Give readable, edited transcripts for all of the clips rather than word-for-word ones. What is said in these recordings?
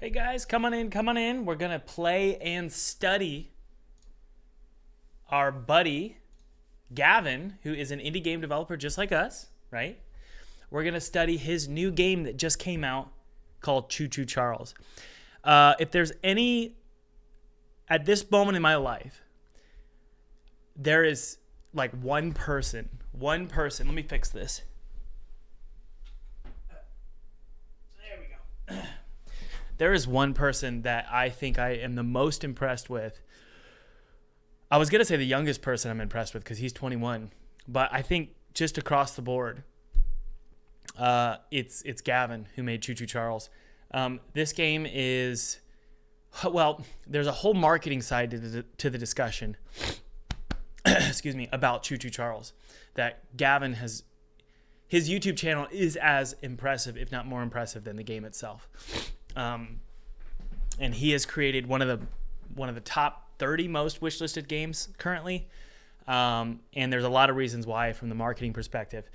Hey guys, come on in, come on in. We're gonna play and study our buddy Gavin, who is an indie game developer just like us, right? We're gonna study his new game that just came out called Choo Choo Charles. If there's any, at this moment in my life, there is like one person, let me fix this. There we go. There is one person that I think I am the most impressed with. I was going to say the youngest person I'm impressed with because he's 21. But I think just across the board, it's Gavin who made Choo Choo Charles. This game is, well, there's a whole marketing side to the discussion, excuse me, about Choo Choo Charles. That Gavin has, his YouTube channel is as impressive, if not more impressive, than the game itself. And he has created one of the top 30 most wishlisted games currently. And there's a lot of reasons why from the marketing perspective.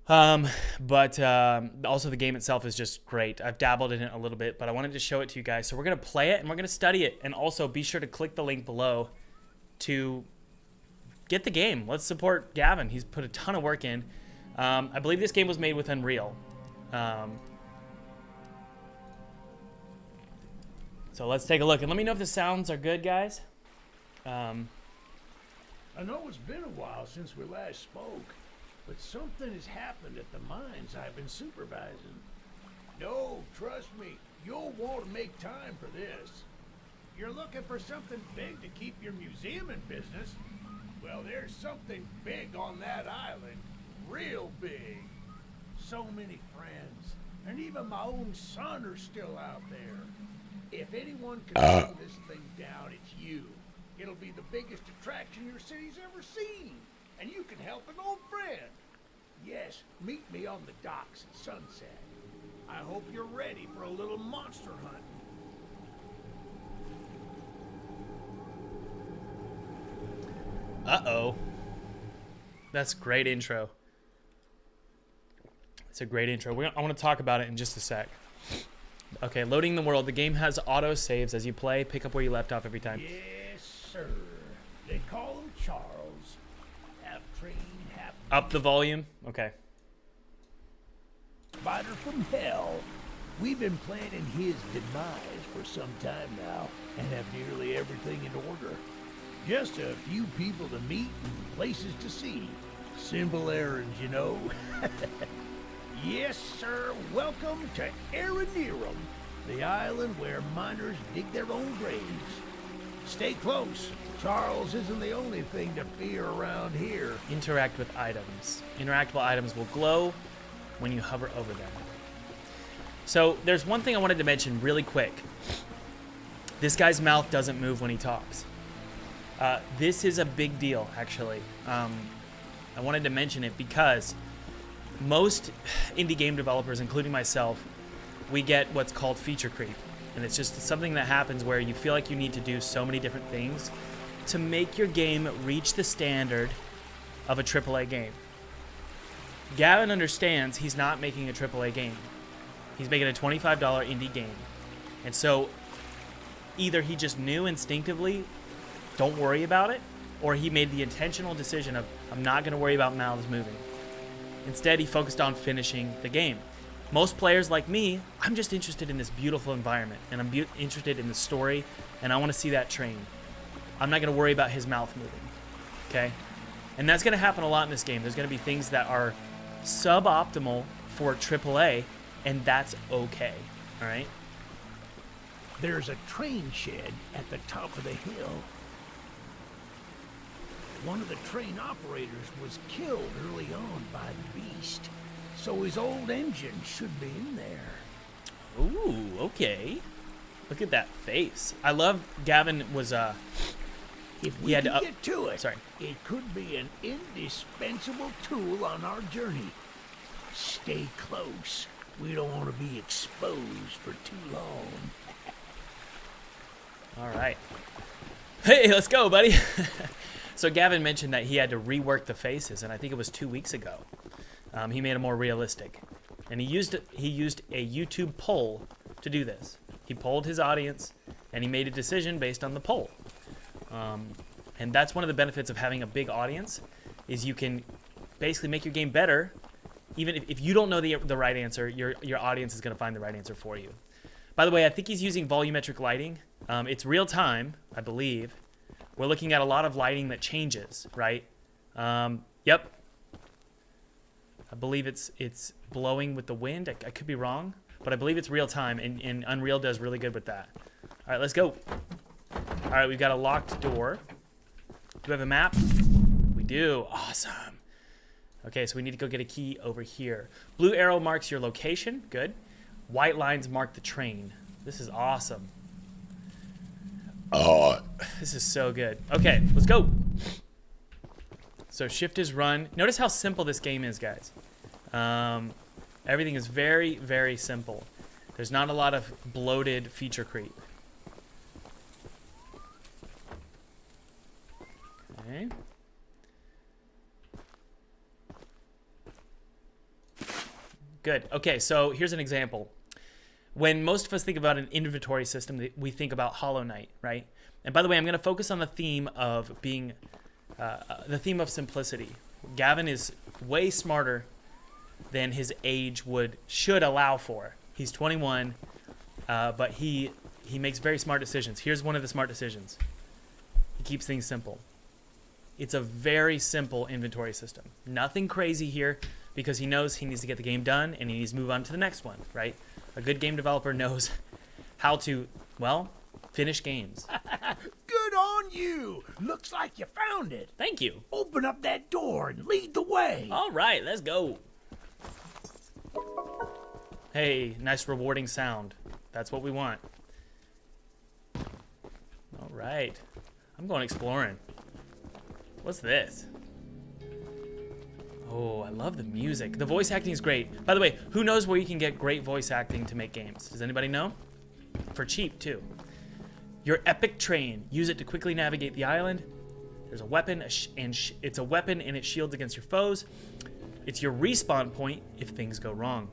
But also the game itself is just great. I've dabbled in it a little bit, but I wanted to show it to you guys. So we're going to play it and we're going to study it. And also be sure to click the link below to get the game. Let's support Gavin. He's put a ton of work in. I believe this game was made with Unreal. So let's take a look. And let me know if the sounds are good, guys. I know it's been a while since we last spoke, but something has happened at the mines I've been supervising. No, trust me, you'll want to make time for this. You're looking for something big to keep your museum in business? Well, there's something big on that island. Real big. So many friends, and even my own son are still out there. If anyone can slow this thing down, it's you. It'll be the biggest attraction your city's ever seen, and you can help an old friend. Yes, meet me on the docks at sunset. I hope you're ready for a little monster hunt. Uh-oh. That's a great intro. It's a great intro. I want to talk about it in just a sec. Okay, loading the world. The game has auto saves as you play. Pick up where you left off every time. Yes, sir. They call him Charles. Half trained, half... Up the volume? Okay. Spider from hell. We've been planning his demise for some time now, and have nearly everything in order. Just a few people to meet and places to see. Simple errands, you know. Yes, sir. Welcome to Aranerum, the island where miners dig their own graves. Stay close. Charles isn't the only thing to fear around here. Interact with items. Interactable items will glow when you hover over them. So there's one thing I wanted to mention really quick. This guy's mouth doesn't move when he talks. This is a big deal, actually. I wanted to mention it because most indie game developers, including myself, we get what's called feature creep. And it's just something that happens where you feel like you need to do so many different things to make your game reach the standard of a AAA game. Gavin understands he's not making a AAA game. He's making a $25 indie game. And so either he just knew instinctively, don't worry about it, or he made the intentional decision of, I'm not going to worry about mouths moving. Instead, he focused on finishing the game. Most players like me, I'm just interested in this beautiful environment, and I'm interested in the story, and I want to see that train. I'm not going to worry about his mouth moving, okay? And that's going to happen a lot in this game. There's going to be things that are suboptimal for AAA, and that's okay, all right? There's a train shed at the top of the hill. One of the train operators was killed early on by the beast, so his old engine should be in there. Ooh, okay. Look at that face. I love Gavin was If we had can to get to it, sorry. it could be an indispensable tool on our journey. Stay close. We don't want to be exposed for too long. All right. Hey, let's go, buddy. So Gavin mentioned that he had to rework the faces, and I think it was 2 weeks ago. He made it more realistic, and he used a YouTube poll to do this. He polled his audience, and he made a decision based on the poll. And that's one of the benefits of having a big audience, is you can basically make your game better. Even if you don't know the right answer, your audience is going to find the right answer for you. By the way, I think he's using volumetric lighting. It's real time, I believe. We're looking at a lot of lighting that changes, right? Yep. I believe it's blowing with the wind. I could be wrong, but I believe it's real time, and Unreal does really good with that. All right, let's go. All right, we've got a locked door. Do we have a map? We do. Awesome. Okay, so we need to go get a key over here. Blue arrow marks your location. Good. White lines mark the train. This is awesome. This is so good. Okay, let's go. So shift is run. Notice how simple this game is, guys. Everything is very, very simple. There's not a lot of bloated feature creep. Okay. Good. Okay, so here's an example. When most of us think about an inventory system, we think about Hollow Knight, right? And by the way, I'm going to focus on the theme of being, the theme of simplicity. Gavin is way smarter than his age should allow for. He's 21, but he makes very smart decisions. Here's one of the smart decisions. He keeps things simple. It's a very simple inventory system. Nothing crazy here, because he knows he needs to get the game done and he needs to move on to the next one, right? A good game developer knows how to, well, finish games. Good on you. Looks like you found it. Thank you. Open up that door and lead the way. All right, let's go. Hey, nice rewarding sound. That's what we want. All right. I'm going exploring. What's this? Oh, I love the music. The voice acting is great. By the way, who knows where you can get great voice acting to make games? Does anybody know? For cheap, too. Your epic train. Use it to quickly navigate the island. There's a weapon, it's a weapon and it shields against your foes. It's your respawn point if things go wrong.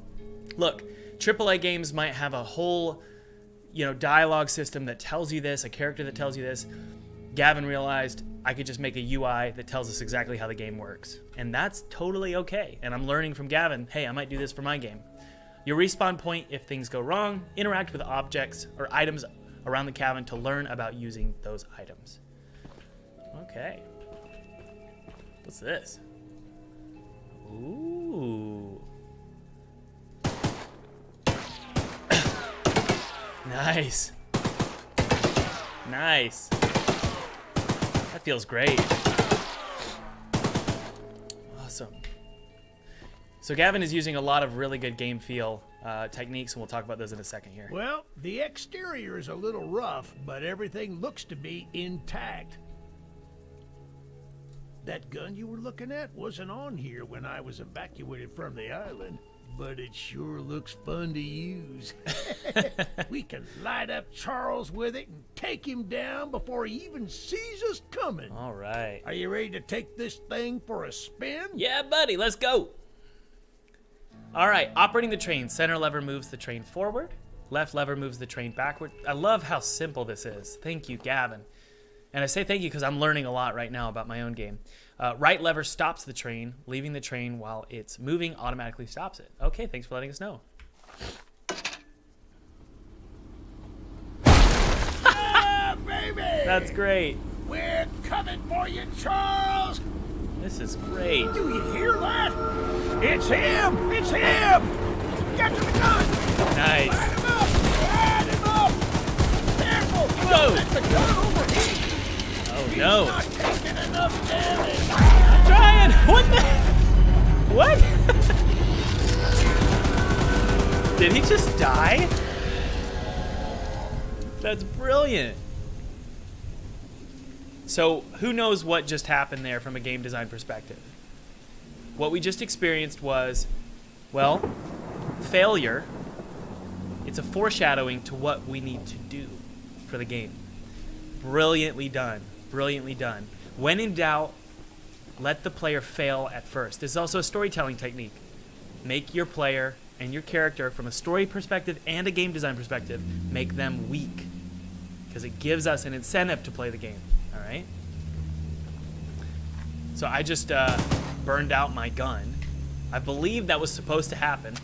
Look, AAA games might have a whole, dialogue system that tells you this, a character that tells you this. Gavin realized I could just make a UI that tells us exactly how the game works. And that's totally okay. And I'm learning from Gavin, hey, I might do this for my game. Your respawn point if things go wrong. Interact with objects or items around the cabin to learn about using those items. Okay. What's this? Ooh. Nice. Nice. That feels great. Awesome. So Gavin is using a lot of really good game feel techniques, and we'll talk about those in a second here. Well, the exterior is a little rough, but everything looks to be intact. That gun you were looking at wasn't on here when I was evacuated from the island, but it sure looks fun to use. We can light up Charles with it and take him down before he even sees us coming. All right. Are you ready to take this thing for a spin? Yeah, buddy, let's go. All right, operating the train. Center lever moves the train forward. Left lever moves the train backward. I love how simple this is. Thank you, Gavin. And I say thank you because I'm learning a lot right now about my own game. Right lever stops the train. Leaving the train while it's moving automatically stops it. Okay, thanks for letting us know. Ah, baby! That's great. We're coming for you, Charles! This is great. Do you hear that? It's him! It's him! Get to the gun! Nice. Light him up! Light him up! Careful! Whoa! Let the gun overheat! Oh, He's no. not taking enough damage! I'm trying. What the? What? Did he just die? That's brilliant. So, who knows what just happened there from a game design perspective? What we just experienced was, well, failure. It's a foreshadowing to what we need to do for the game. Brilliantly done. Brilliantly done. When in doubt, let the player fail at first. This is also a storytelling technique. Make your player and your character from a story perspective and a game design perspective make them weak, because it gives us an incentive to play the game. All right. So I just burned out my gun. I believe that was supposed to happen.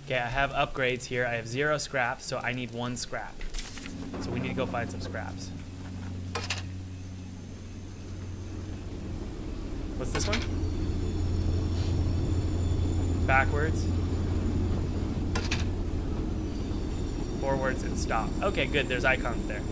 Okay, I have upgrades here. I have 0 scraps, so I need 1 scrap. So we need to go find some scraps. What's this one? Backwards. Forwards and stop. Okay, good. There's icons there.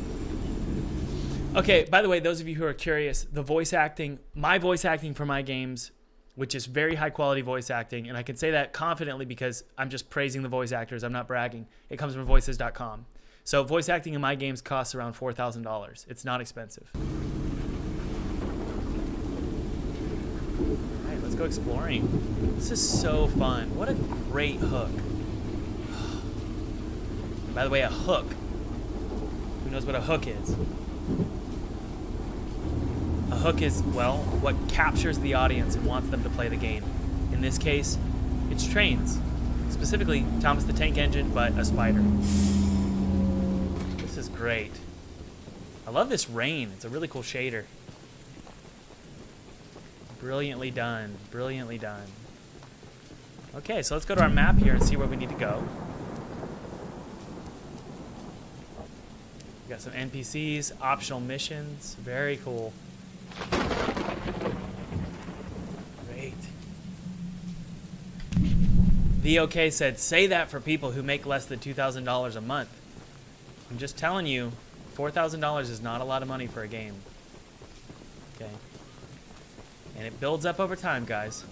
Okay, by the way, those of you who are curious, the voice acting, my voice acting for my games, which is very high quality voice acting, and I can say that confidently because I'm just praising the voice actors, I'm not bragging. It comes from voices.com. So voice acting in my games costs around $4,000. It's not expensive. All right, let's go exploring. This is so fun. What a great hook. By the way, a hook. Who knows what a hook is? A hook is, well, what captures the audience and wants them to play the game. In this case, it's trains. Specifically, Thomas the Tank Engine, but a spider. This is great. I love this rain. It's a really cool shader. Brilliantly done. Brilliantly done. Okay, so let's go to our map here and see where we need to go. We got some NPCs, optional missions. Very cool. Great. VOK said, say that for people who make less than $2,000 a month. I'm just telling you, $4,000 is not a lot of money for a game. Okay. And it builds up over time, guys.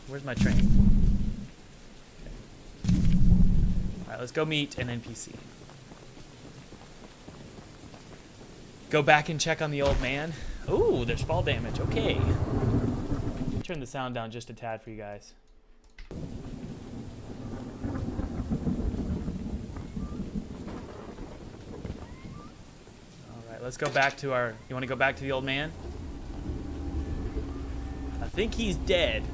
Where's my train? Okay. All right, let's go meet an NPC. Go back and check on the old man. Ooh, there's fall damage. Okay. Turn the sound down just a tad for you guys. All right, let's go back to our... You want to go back to the old man? I think he's dead.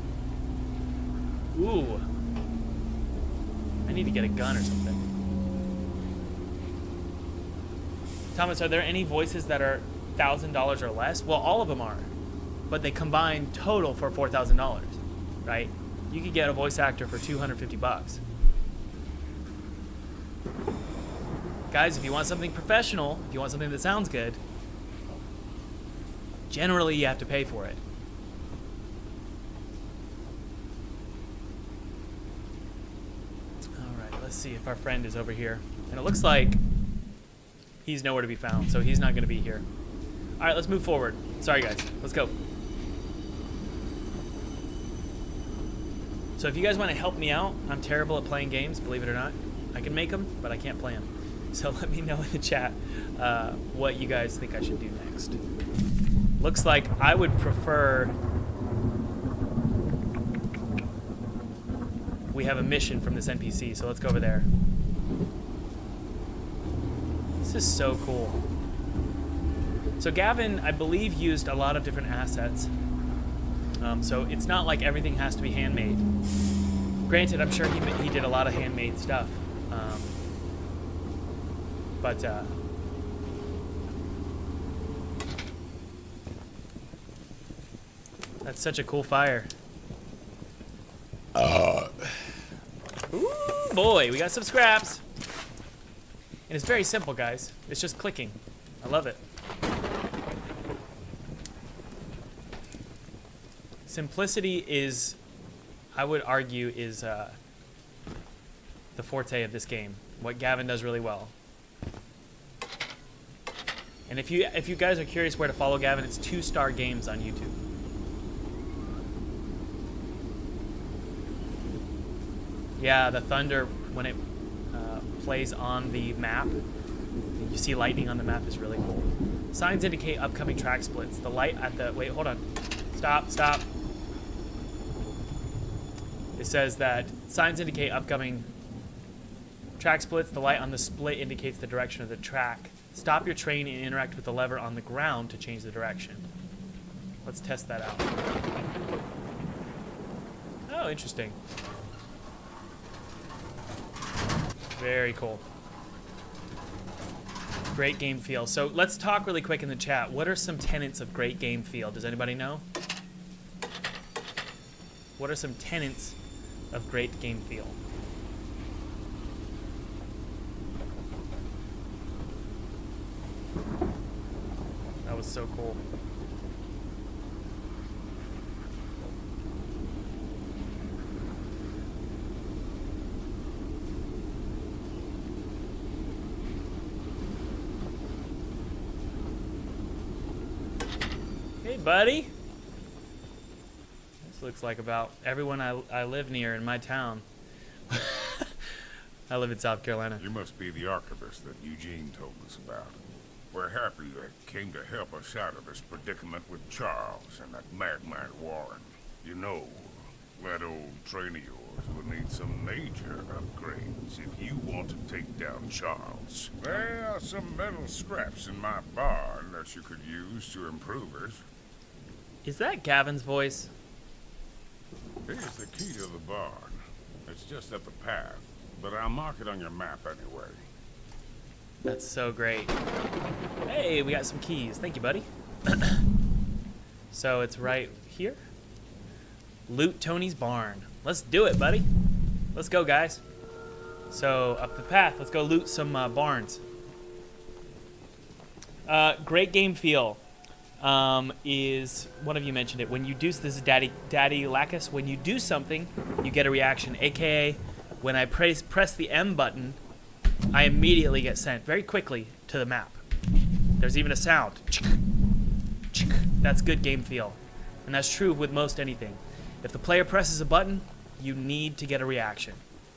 Ooh. I need to get a gun or something. Thomas, are there any voices that are $1,000 or less? Well, all of them are, but they combine total for $4,000, right? You could get a voice actor for $250. Guys, if you want something professional, if you want something that sounds good, generally you have to pay for it. All right, let's see if our friend is over here. And it looks like he's nowhere to be found, so he's not going to be here. All right, let's move forward. Sorry, guys. Let's go. So if you guys want to help me out, I'm terrible at playing games, believe it or not. I can make them, but I can't play them. So let me know in the chat what you guys think I should do next. Looks like I would prefer... We have a mission from this NPC, so let's go over there. This is so cool. So Gavin, I believe, used a lot of different assets. So it's not like everything has to be handmade. Granted, I'm sure he did a lot of handmade stuff. But that's such a cool fire. Ooh, boy, we got some scraps. And it's very simple, guys. It's just clicking. I love it. Simplicity is, I would argue, is the forte of this game. What Gavin does really well. And if you guys are curious where to follow Gavin, it's 2-Star Games on YouTube. Yeah, the thunder, when it plays on the map, you see lightning on the map, is really cool. Signs indicate upcoming track splits. The light at the... Wait, hold on. Stop. It says that signs indicate upcoming track splits. The light on the split indicates the direction of the track. Stop your train and interact with the lever on the ground to change the direction. Let's test that out. Oh, interesting. Very cool. Great game feel. So let's talk really quick in the chat. What are some tenets of great game feel? Does anybody know? What are some tenets of great game feel? That was so cool. Hey, buddy. This looks like about everyone I live near in my town. I live in South Carolina. You must be the archivist that Eugene told us about. We're happy you came to help us out of this predicament with Charles and that madman Warren. You know, that old train of yours will need some major upgrades if you want to take down Charles. There are some metal scraps in my barn that you could use to improve it. Is that Gavin's voice? Here's the key to the barn. It's just up the path, but I'll mark it on your map anyway. That's so great. Hey, we got some keys. Thank you, buddy. So it's right here. Loot Tony's barn. Let's do it, buddy. Let's go, guys. So up the path. Let's go loot some barns. Great game feel. Is one of you mentioned it. When you do this is Daddy Lacus. When you do something, you get a reaction. AKA, when I press the M button, I immediately get sent very quickly to the map. There's even a sound. That's good game feel, and that's true with most anything. If the player presses a button, you need to get a reaction.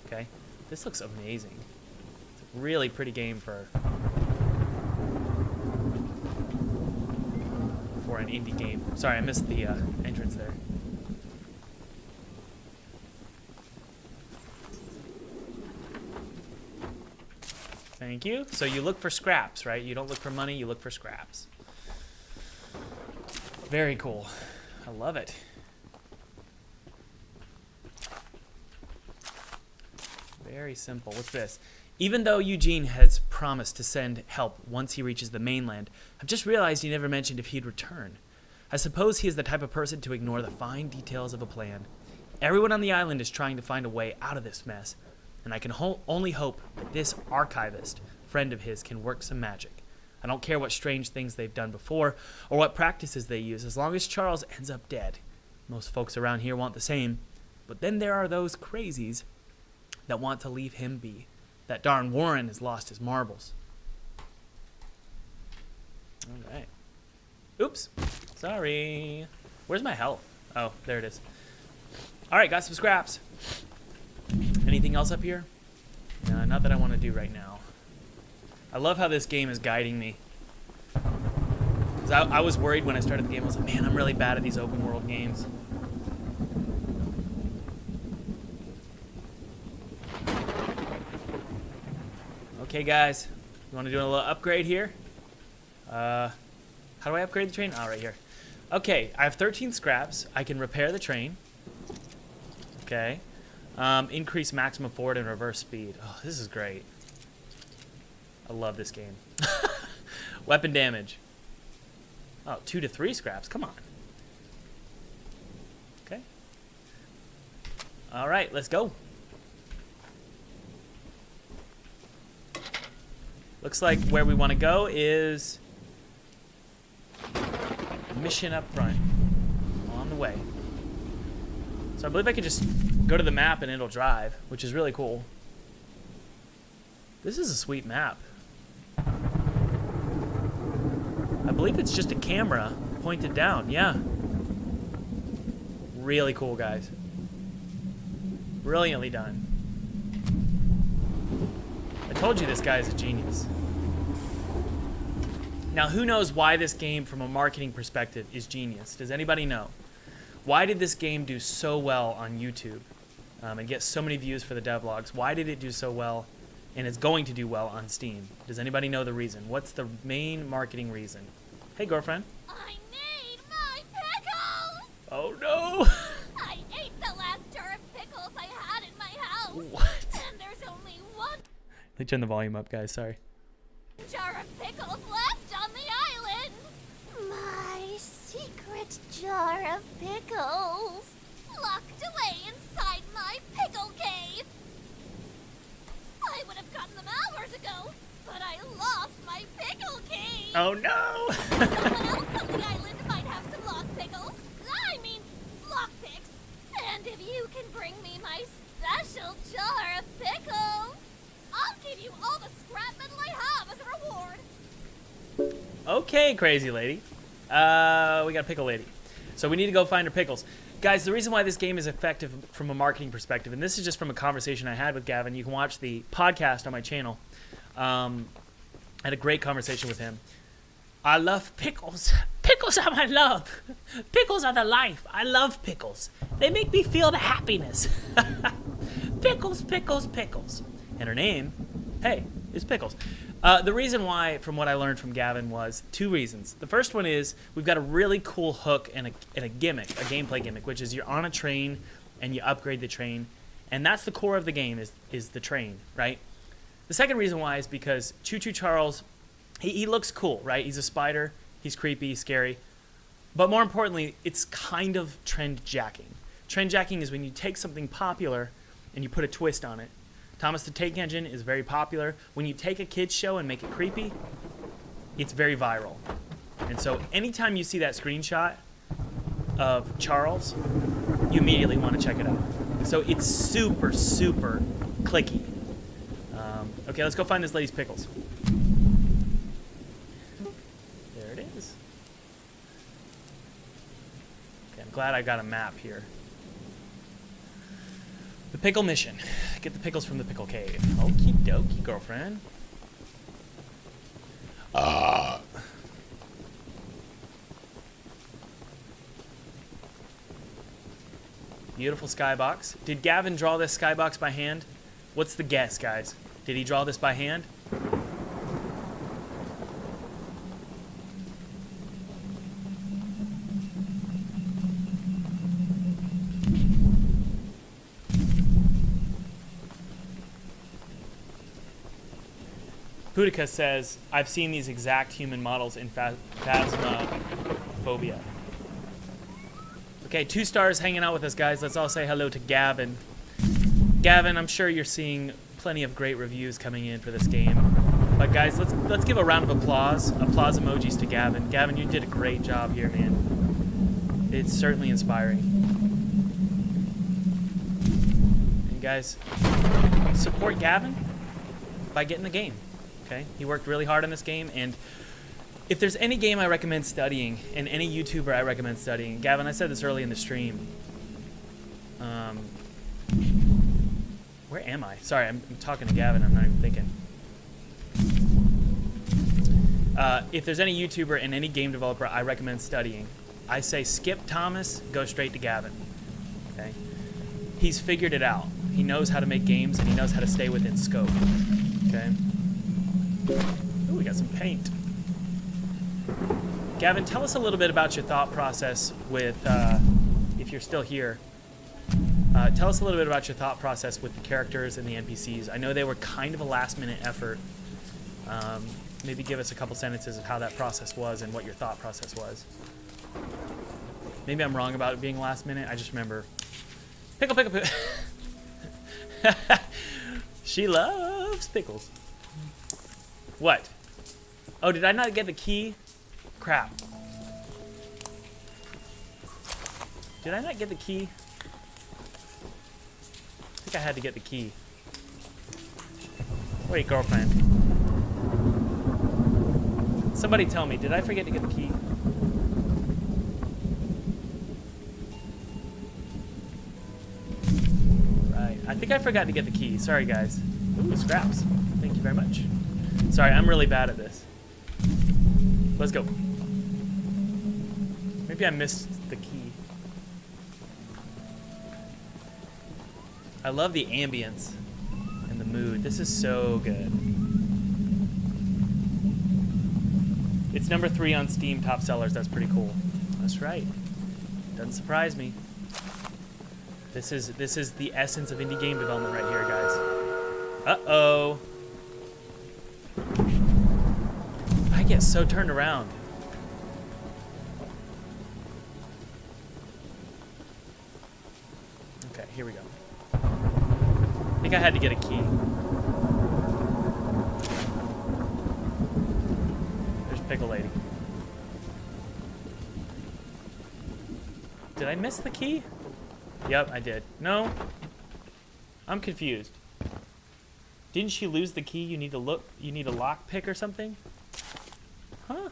Okay, this looks amazing. It's a really pretty game for an indie game. Sorry, I missed the entrance there. Thank you. So you look for scraps, right? You don't look for money, you look for scraps. Very cool. I love it. Very simple. What's this? Even though Eugene has promised to send help once he reaches the mainland, I've just realized he never mentioned if he'd return. I suppose he is the type of person to ignore the fine details of a plan. Everyone on the island is trying to find a way out of this mess, and I can only hope that this archivist friend of his can work some magic. I don't care what strange things they've done before or what practices they use, as long as Charles ends up dead. Most folks around here want the same, but then there are those crazies that want to leave him be. That darn Warren has lost his marbles. All right. Oops. Sorry. Where's my health? Oh, there it is. All right, got some scraps. Anything else up here? No, not that I want to do right now. I love how this game is guiding me. 'Cause I was worried when I started the game. I was like, man, I'm really bad at these open world games. Okay, guys. You want to do a little upgrade here? How do I upgrade the train? Oh, right here. Okay, I have 13 scraps. I can repair the train. Okay. Increase maximum forward and reverse speed. Oh, this is great. I love this game. Weapon damage. Oh, 2 to 3 scraps. Come on. Okay. All right, let's go. Looks like where we want to go is mission up front. On the way. So I believe I could just go to the map and it'll drive, which is really cool. This is a sweet map. I believe it's just a camera pointed down. Yeah. Really cool, guys. Brilliantly done. I told you this guy is a genius. Now, who knows why this game, from a marketing perspective, is genius? Does anybody know? Why did this game do so well on YouTube and get so many views for the devlogs? Why did it do so well and it's going to do well on Steam? Does anybody know the reason? What's the main marketing reason? Hey, girlfriend. I need my pickles! Oh, no! I ate the last jar of pickles I had in my house! What? And there's only one... Let me turn the volume up, guys. Sorry. Jar of pickles left on the island. My secret jar of pickles. Locked away inside my pickle cave. I would have gotten them hours ago, but I lost my pickle cave. Oh no! Someone else on the island might have some lock pickles. I mean, lock picks. And if you can bring me my special jar of pickles, I'll give you all the scrap metal I have as a reward. Okay, crazy lady. We got a pickle lady. So we need to go find her pickles. Guys, the reason why this game is effective from a marketing perspective, and this is just from a conversation I had with Gavin. You can watch the podcast on my channel. I had a great conversation with him. I love pickles. Pickles are my love. Pickles are the life. I love pickles. They make me feel the happiness. Pickles, pickles, pickles. And her name, hey, is Pickles. The reason why, from what I learned from Gavin, was two reasons. The first one is we've got a really cool hook and a gimmick, a gameplay gimmick, which is you're on a train and you upgrade the train. And that's the core of the game is the train, right? The second reason why is because Choo Choo Charles, he looks cool, right? He's a spider. He's creepy, scary. But more importantly, it's kind of trend jacking. Trend jacking is when you take something popular and you put a twist on it. Thomas the Tank Engine is very popular. When you take a kid's show and make it creepy, it's very viral. And so anytime you see that screenshot of Charles, you immediately want to check it out. So it's super, super clicky. Okay, let's go find this lady's pickles. There it is. Okay, I'm glad I got a map here. The pickle mission. Get the pickles from the pickle cave. Okie dokie, girlfriend. Beautiful skybox. Did Gavin draw this skybox by hand? What's the guess, guys? Did he draw this by hand? Pudica says, I've seen these exact human models in Phasmophobia. Okay, 2 stars hanging out with us, guys. Let's all say hello to Gavin. Gavin, I'm sure you're seeing plenty of great reviews coming in for this game. But guys, let's give a round of applause. Applause emojis to Gavin. Gavin, you did a great job here, man. It's certainly inspiring. And guys, support Gavin by getting the game. Okay, he worked really hard on this game, and if there's any game I recommend studying, and any YouTuber I recommend studying, Gavin, I said this early in the stream. Where am I? Sorry, I'm talking to Gavin. I'm not even thinking. If there's any YouTuber and any game developer I recommend studying, I say skip Thomas, go straight to Gavin. Okay, he's figured it out. He knows how to make games, and he knows how to stay within scope. Okay. Ooh, we got some paint. Gavin, tell us a little bit about your thought process with, if you're still here, tell us a little bit about your thought process with the characters and the NPCs. I know they were kind of a last-minute effort. Maybe give us a couple sentences of how that process was and what your thought process was. Maybe I'm wrong about it being last minute. I just remember, pickle, pickle, pickle. She loves pickles. What? Oh, did I not get the key? Crap. Did I not get the key? I think I had to get the key. Wait, girlfriend. Somebody tell me, did I forget to get the key? Right. I think I forgot to get the key. Sorry, guys. Ooh, scraps. Thank you very much. Sorry, I'm really bad at this. Let's go. Maybe I missed the key. I love the ambience and the mood. This is so good. It's number 3 on Steam top sellers. That's pretty cool. That's right. Doesn't surprise me. This is the essence of indie game development right here, guys. Uh-oh. get so turned around? Okay, here we go. I think I had to get a key. There's Pickle Lady. Did I miss the key? Yep, I did. No. I'm confused. Didn't she lose the key? You need to look. You need a lock pick or something? Huh?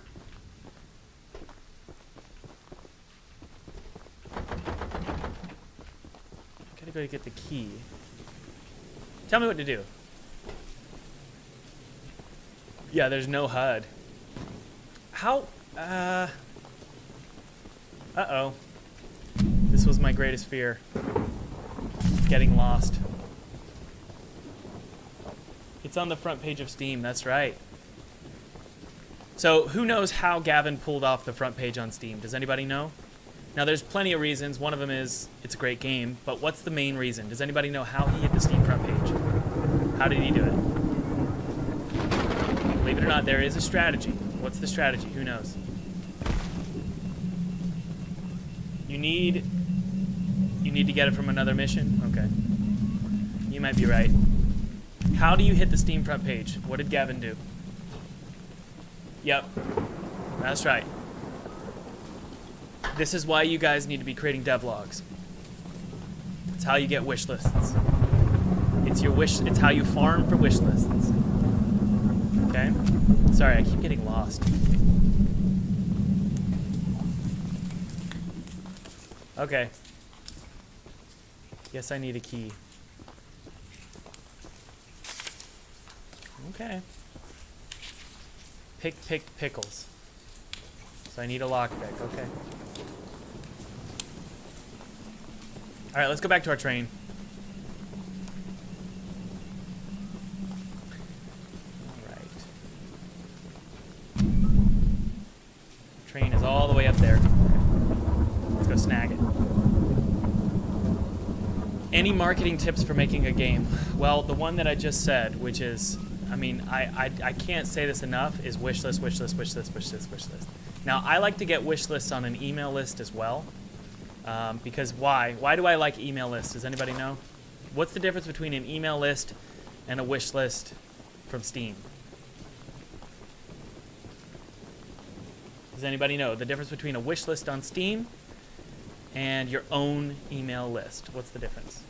Gotta go get the key. Tell me what to do. Yeah, there's no HUD. How? Uh-oh. This was my greatest fear. Getting lost. It's on the front page of Steam, that's right. So, who knows how Gavin pulled off the front page on Steam? Does anybody know? Now, there's plenty of reasons. One of them is it's a great game, but what's the main reason? Does anybody know how he hit the Steam front page? How did he do it? Believe it or not, there is a strategy. What's the strategy? Who knows? You need to get it from another mission? Okay. You might be right. How do you hit the Steam front page? What did Gavin do? Yep. That's right. This is why you guys need to be creating devlogs. It's how you get wish lists. It's how you farm for wish lists. Okay? Sorry, I keep getting lost. Okay. Guess I need a key. Okay. Pick pickles. So I need a lockpick, okay. Alright, let's go back to our train. Alright. Train is all the way up there. Let's go snag it. Any marketing tips for making a game? Well, the one that I just said, which is, I mean, I can't say this enough, is wish list, wish list, wish list, wish list, wish list. Now, I like to get wish lists on an email list as well. Because why? Why do I like email lists? Does anybody know? What's the difference between an email list and a wish list from Steam? Does anybody know the difference between a wish list on Steam and your own email list? What's the difference?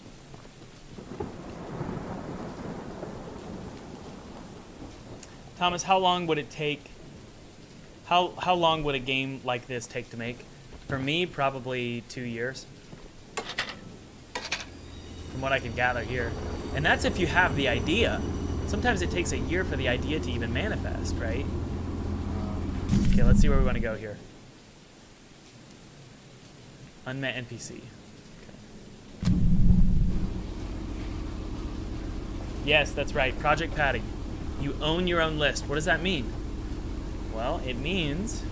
Thomas, how long would it take? How long would a game like this take to make? For me, probably 2 years. From what I can gather here. And that's if you have the idea. Sometimes it takes a year for the idea to even manifest, right? Okay, let's see where we want to go here. Unmet NPC. Okay. Yes, that's right. Project Patty. You own your own list. What does that mean? Well, it means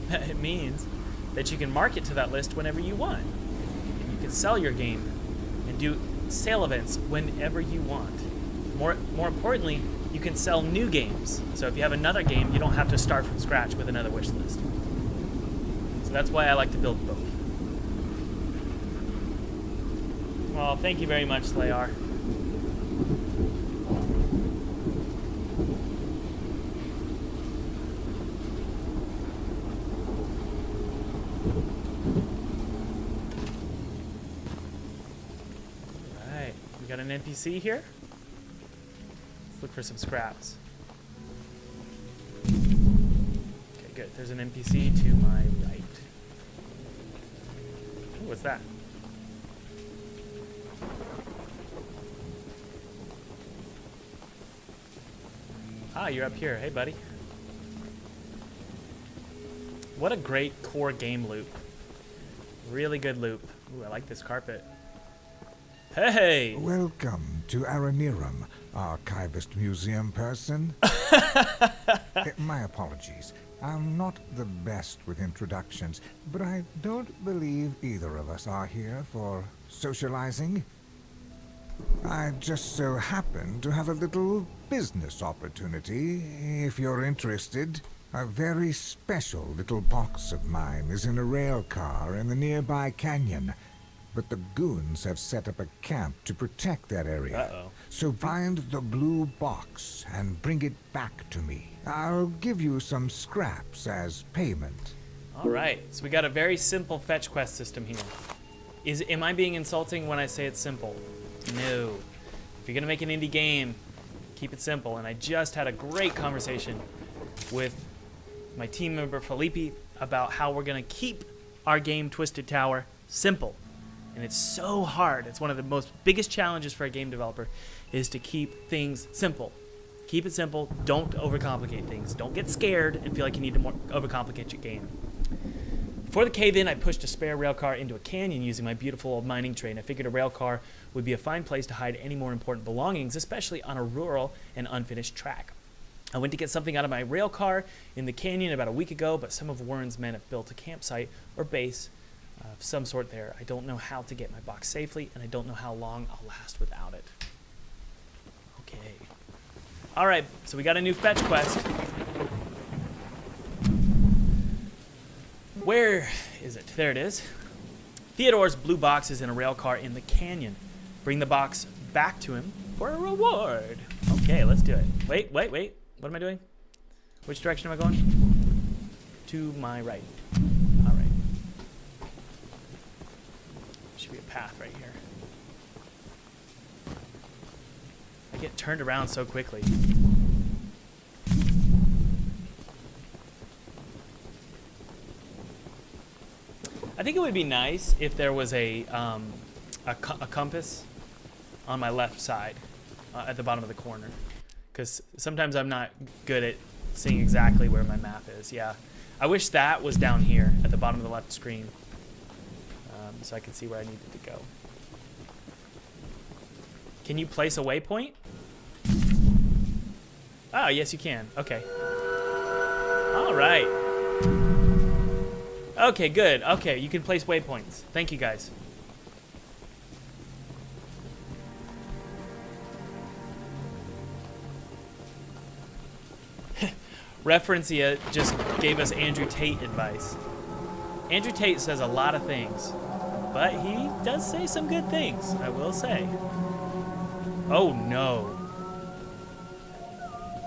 that you can market to that list whenever you want. And you can sell your game and do sale events whenever you want. More importantly, you can sell new games. So if you have another game, you don't have to start from scratch with another wish list. So that's why I like to build both. Well, thank you very much, Slayar. Got an NPC here. Let's look for some scraps. Okay, good. There's an NPC to my right. Ooh, what's that? Ah, you're up here. Hey, buddy. What a great core game loop. Really good loop. Ooh, I like this carpet. Hey! Welcome to Aranirum, Archivist Museum person. My apologies. I'm not the best with introductions, but I don't believe either of us are here for socializing. I just so happen to have a little business opportunity, if you're interested. A very special little box of mine is in a rail car in the nearby canyon. But the goons have set up a camp to protect that area. Uh-oh. So find the blue box and bring it back to me. I'll give you some scraps as payment. All right, so we got a very simple fetch quest system here. Am I being insulting when I say it's simple? No. If you're gonna make an indie game, keep it simple. And I just had a great conversation with my team member Felipe about how we're gonna keep our game Twisted Tower simple. And it's so hard. It's one of the most biggest challenges for a game developer is to keep things simple. Keep it simple. Don't overcomplicate things. Don't get scared and feel like you need to overcomplicate your game. For the cave-in, I pushed a spare railcar into a canyon using my beautiful old mining train. I figured a railcar would be a fine place to hide any more important belongings, especially on a rural and unfinished track. I went to get something out of my railcar in the canyon about a week ago, but some of Warren's men have built a campsite or base of some sort there. I don't know how to get my box safely, and I don't know how long I'll last without it. Okay. All right, so we got a new fetch quest. Where is it? There it is. Theodore's blue box is in a rail car in the canyon. Bring the box back to him for a reward. Okay, let's do it. Wait. What am I doing? Which direction am I going? To my right. All right. Should be a path right here. I get turned around so quickly. I think it would be nice if there was a compass on my left side at the bottom of the corner, because sometimes I'm not good at seeing exactly where my map is. Yeah, I wish that was down here at the bottom of the left screen, so I could see where I needed to go. Can you place a waypoint? Oh, yes you can. Okay. All right. Okay, good. Okay, you can place waypoints. Thank you, guys. Referencia just gave us Andrew Tate advice. Andrew Tate says a lot of things, but he does say some good things, I will say. Oh, no.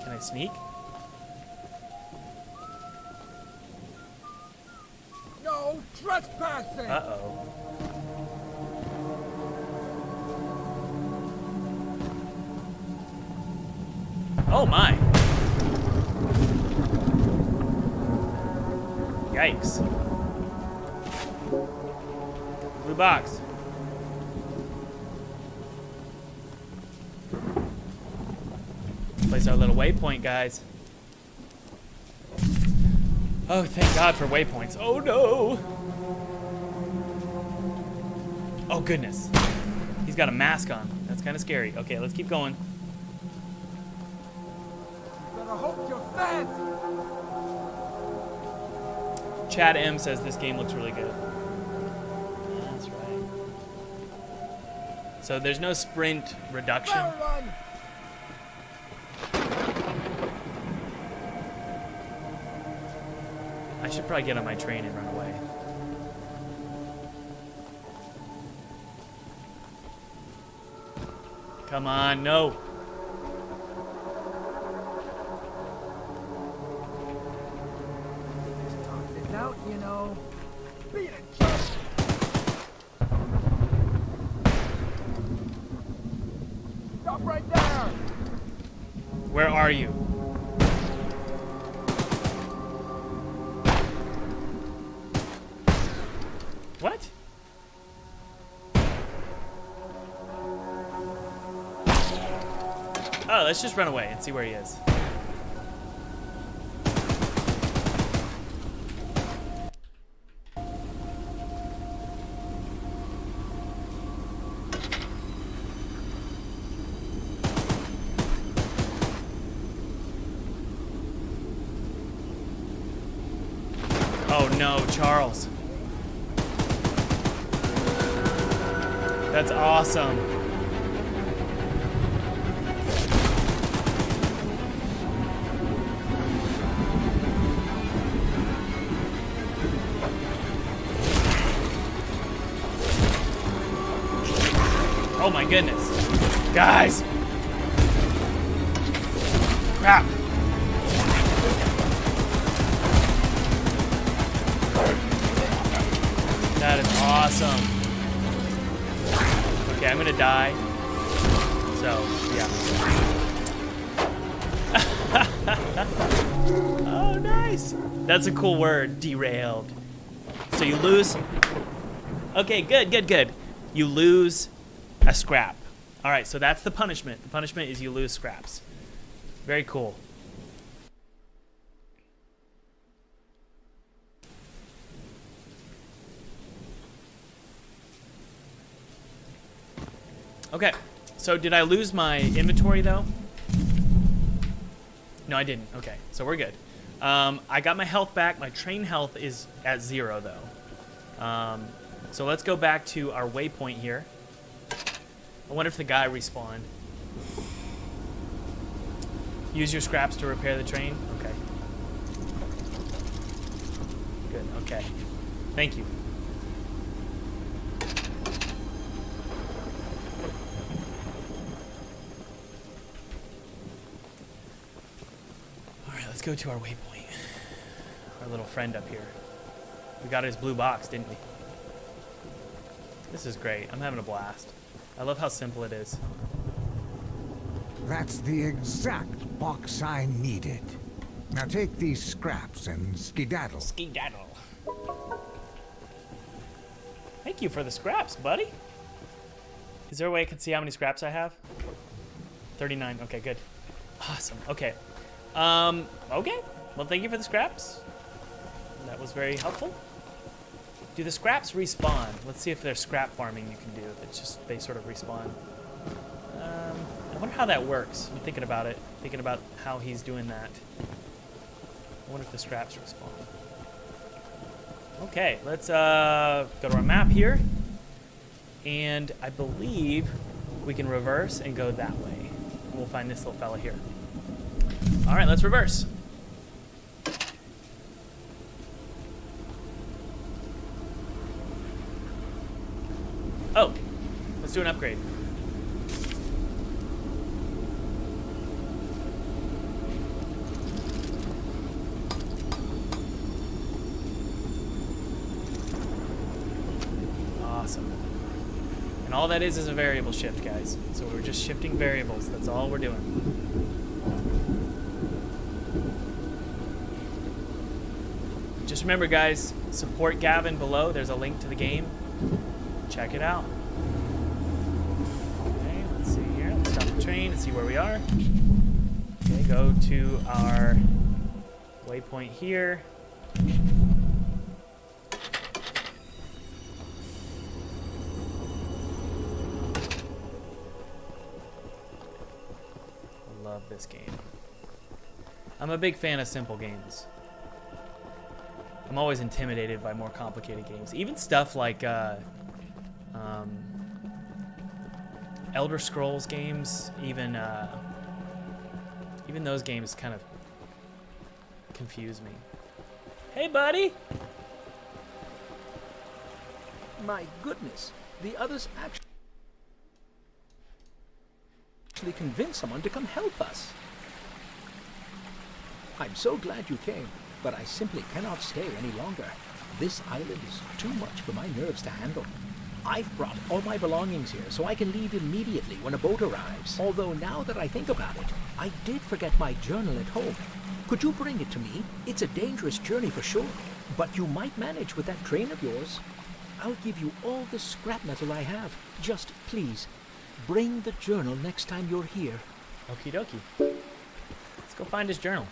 Can I sneak? No trespassing! Uh-oh. Oh, my. Yikes. Blue box. Place our little waypoint, guys. Oh, thank God for waypoints. Oh, no. Oh, goodness. He's got a mask on. That's kind of scary. Okay, let's keep going. Better hope you're fast! Chad M says this game looks really good. That's right. So there's no sprint reduction. Better run! I should probably get on my train and run away. Come on, no. It's out, you know. Beat it, Chuck! Stop right there! Where are you? What? Oh, let's just run away and see where he is. Oh no, Charles. That's awesome. Oh my goodness. Guys! Crap! That is awesome. Okay, I'm gonna die. So, yeah. Oh, nice. That's a cool word, derailed. So you lose. Okay, good, good, good. You lose a scrap. All right, so that's the punishment. The punishment is you lose scraps. Very cool. Okay, so did I lose my inventory though? No, I didn't. Okay, so we're good. I got my health back. My train health is at 0 though. So let's go back to our waypoint here. I wonder if the guy respawned. Use your scraps to repair the train. Okay. Good, okay. Thank you. Alright, let's go to our waypoint. Our little friend up here. We got his blue box, didn't we? This is great. I'm having a blast. I love how simple it is. That's the exact box I needed. Now take these scraps and skedaddle. Skedaddle. Thank you for the scraps, buddy. Is there a way I can see how many scraps I have? 39. Okay, good. Awesome. Okay. Okay. Well, thank you for the scraps. That was very helpful. Do the scraps respawn? Let's see if there's scrap farming you can do. It's just they sort of respawn. I wonder how that works. I'm thinking about it. Thinking about how he's doing that. I wonder if the scraps respawn. Okay, let's go to our map here. And I believe we can reverse and go that way. We'll find this little fella here. All right, let's reverse. Oh, let's do an upgrade. Awesome. And all that is a variable shift, guys. So we're just shifting variables. That's all we're doing. Just remember, guys, support Gavin below. There's a link to the game. Check it out. Okay, let's see here. Let's stop the train and see where we are. Okay, go to our waypoint here. I love this game. I'm a big fan of simple games. I'm always intimidated by more complicated games. Even stuff like Elder Scrolls games, even those games kind of confuse me. Hey, buddy! My goodness, the others actually convinced someone to come help us. I'm so glad you came, but I simply cannot stay any longer. This island is too much for my nerves to handle. I've brought all my belongings here so I can leave immediately when a boat arrives. Although now that I think about it, I did forget my journal at home. Could you bring it to me? It's a dangerous journey for sure, but you might manage with that train of yours. I'll give you all the scrap metal I have. Just please, bring the journal next time you're here. Okie dokie. Let's go find his journal.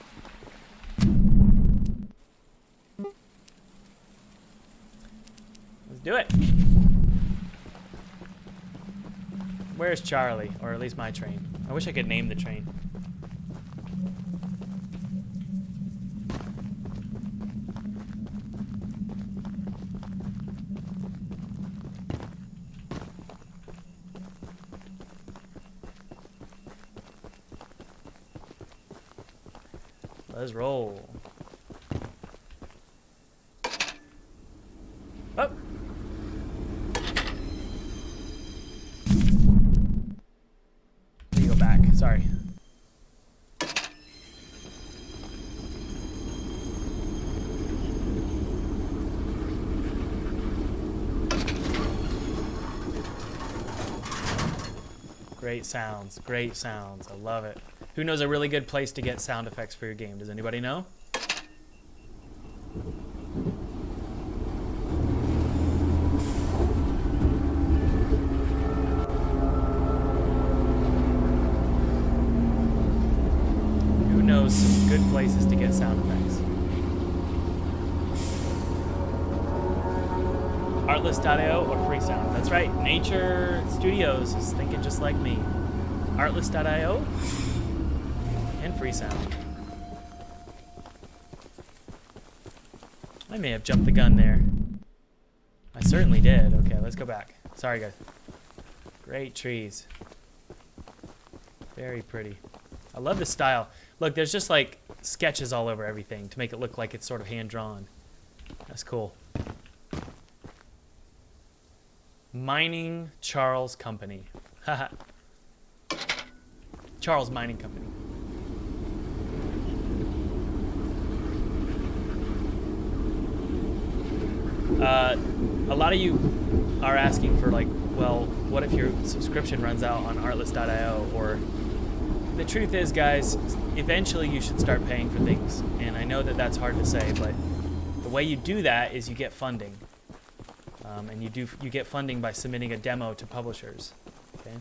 Let's do it. Where's Charlie? Or at least my train. I wish I could name the train. Let's roll. Oh. Great sounds. Great sounds. I love it. Who knows a really good place to get sound effects for your game? Does anybody know? Who knows some good places to get sound effects? Artlist.io or Freesound. That's right. Nature Studios is thinking just like me. Artlist.io and Freesound. I may have jumped the gun there. I certainly did. Okay, let's go back. Sorry, guys. Great trees. Very pretty. I love the style. Look, there's just like sketches all over everything to make it look like it's sort of hand-drawn. That's cool. Mining Charles Company. Haha. Charles Mining Company. A lot of you are asking for like, well, what if your subscription runs out on Artlist.io? Or the truth is, guys, eventually you should start paying for things. And I know that that's hard to say, but the way you do that is you get funding. And you get funding by submitting a demo to publishers. Okay.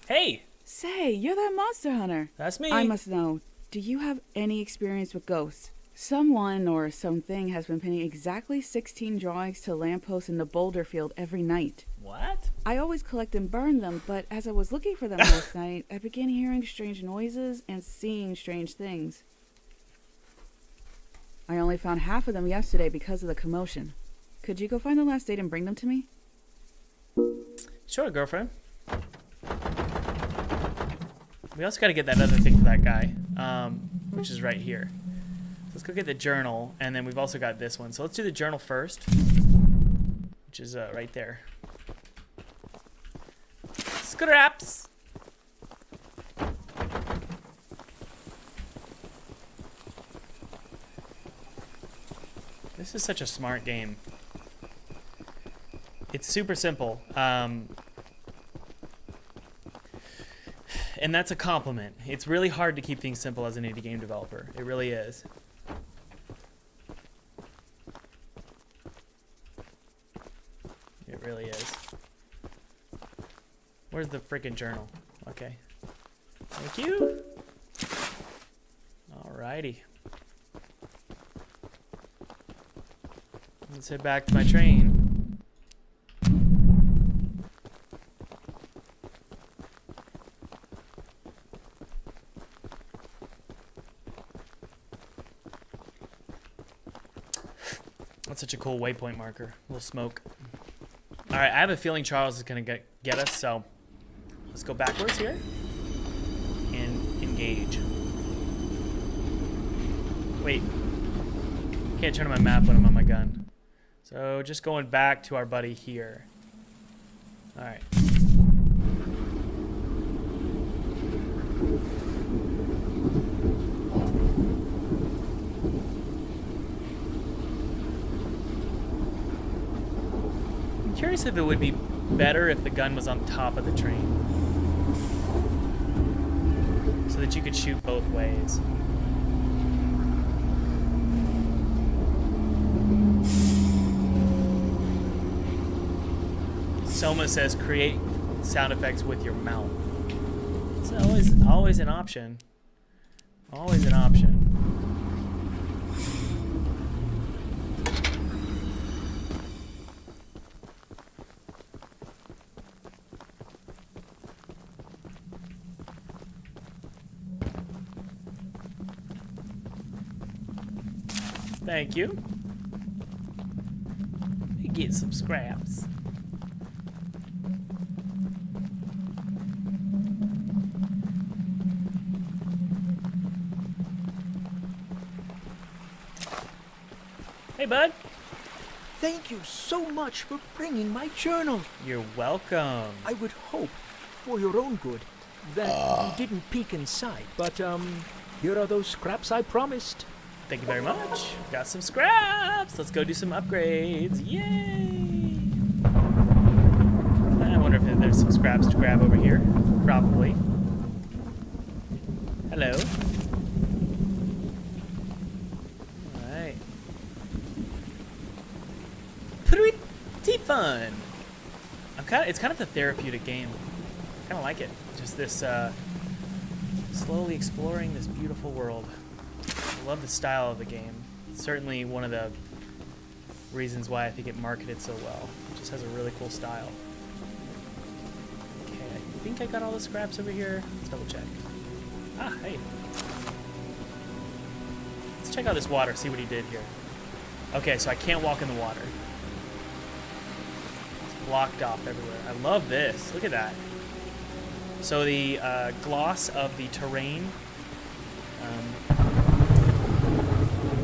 Hey, Say, you're that monster hunter. that's me. I must know, do you have any experience with ghosts? Someone or something has been pinning exactly 16 drawings to lampposts in the boulder field every night. What? I always collect and burn them, but as I was looking for them last night, I began hearing strange noises and seeing strange things. I only found half of them yesterday because of the commotion. Could you go find the last date and bring them to me? Sure, girlfriend. We also got to get that other thing for that guy, which is right here. Let's go get the journal, and then we've also got this one. So let's do the journal first, which is right there. Scraps! This is such a smart game. It's super simple. And that's a compliment. It's really hard to keep things simple as an indie game developer. It really is. It really is. Where's the freaking journal? Okay. Thank you. Alrighty. Let's head back to my train. That's such a cool waypoint marker. A little smoke. All right, I have a feeling Charles is gonna get us, so let's go backwards here and engage. Wait, can't turn on my map when I'm on my gun. So just going back to our buddy here. All right. I'm curious if it would be better if the gun was on top of the train, so that you could shoot both ways. Soma says create sound effects with your mouth. It's always an option. Always an option. Thank you. Let me get some scraps. Hey, bud. Thank you so much for bringing my journal. You're welcome. I would hope, for your own good, that you didn't peek inside. But, here are those scraps I promised. Thank you very much. Got some scraps. Let's go do some upgrades. Yay! I wonder if that there's some scraps to grab over here. Probably. Hello. Alright. Pretty fun. It's kind of a therapeutic game. I kind of like it. Just this slowly exploring this beautiful world. I love the style of the game. It's certainly one of the reasons why I think it marketed so well. It just has a really cool style. Okay, I think I got all the scraps over here. Let's double check. Ah, hey. Let's check out this water, see what he did here. Okay, so I can't walk in the water. It's blocked off everywhere. I love this. Look at that. So the gloss of the terrain,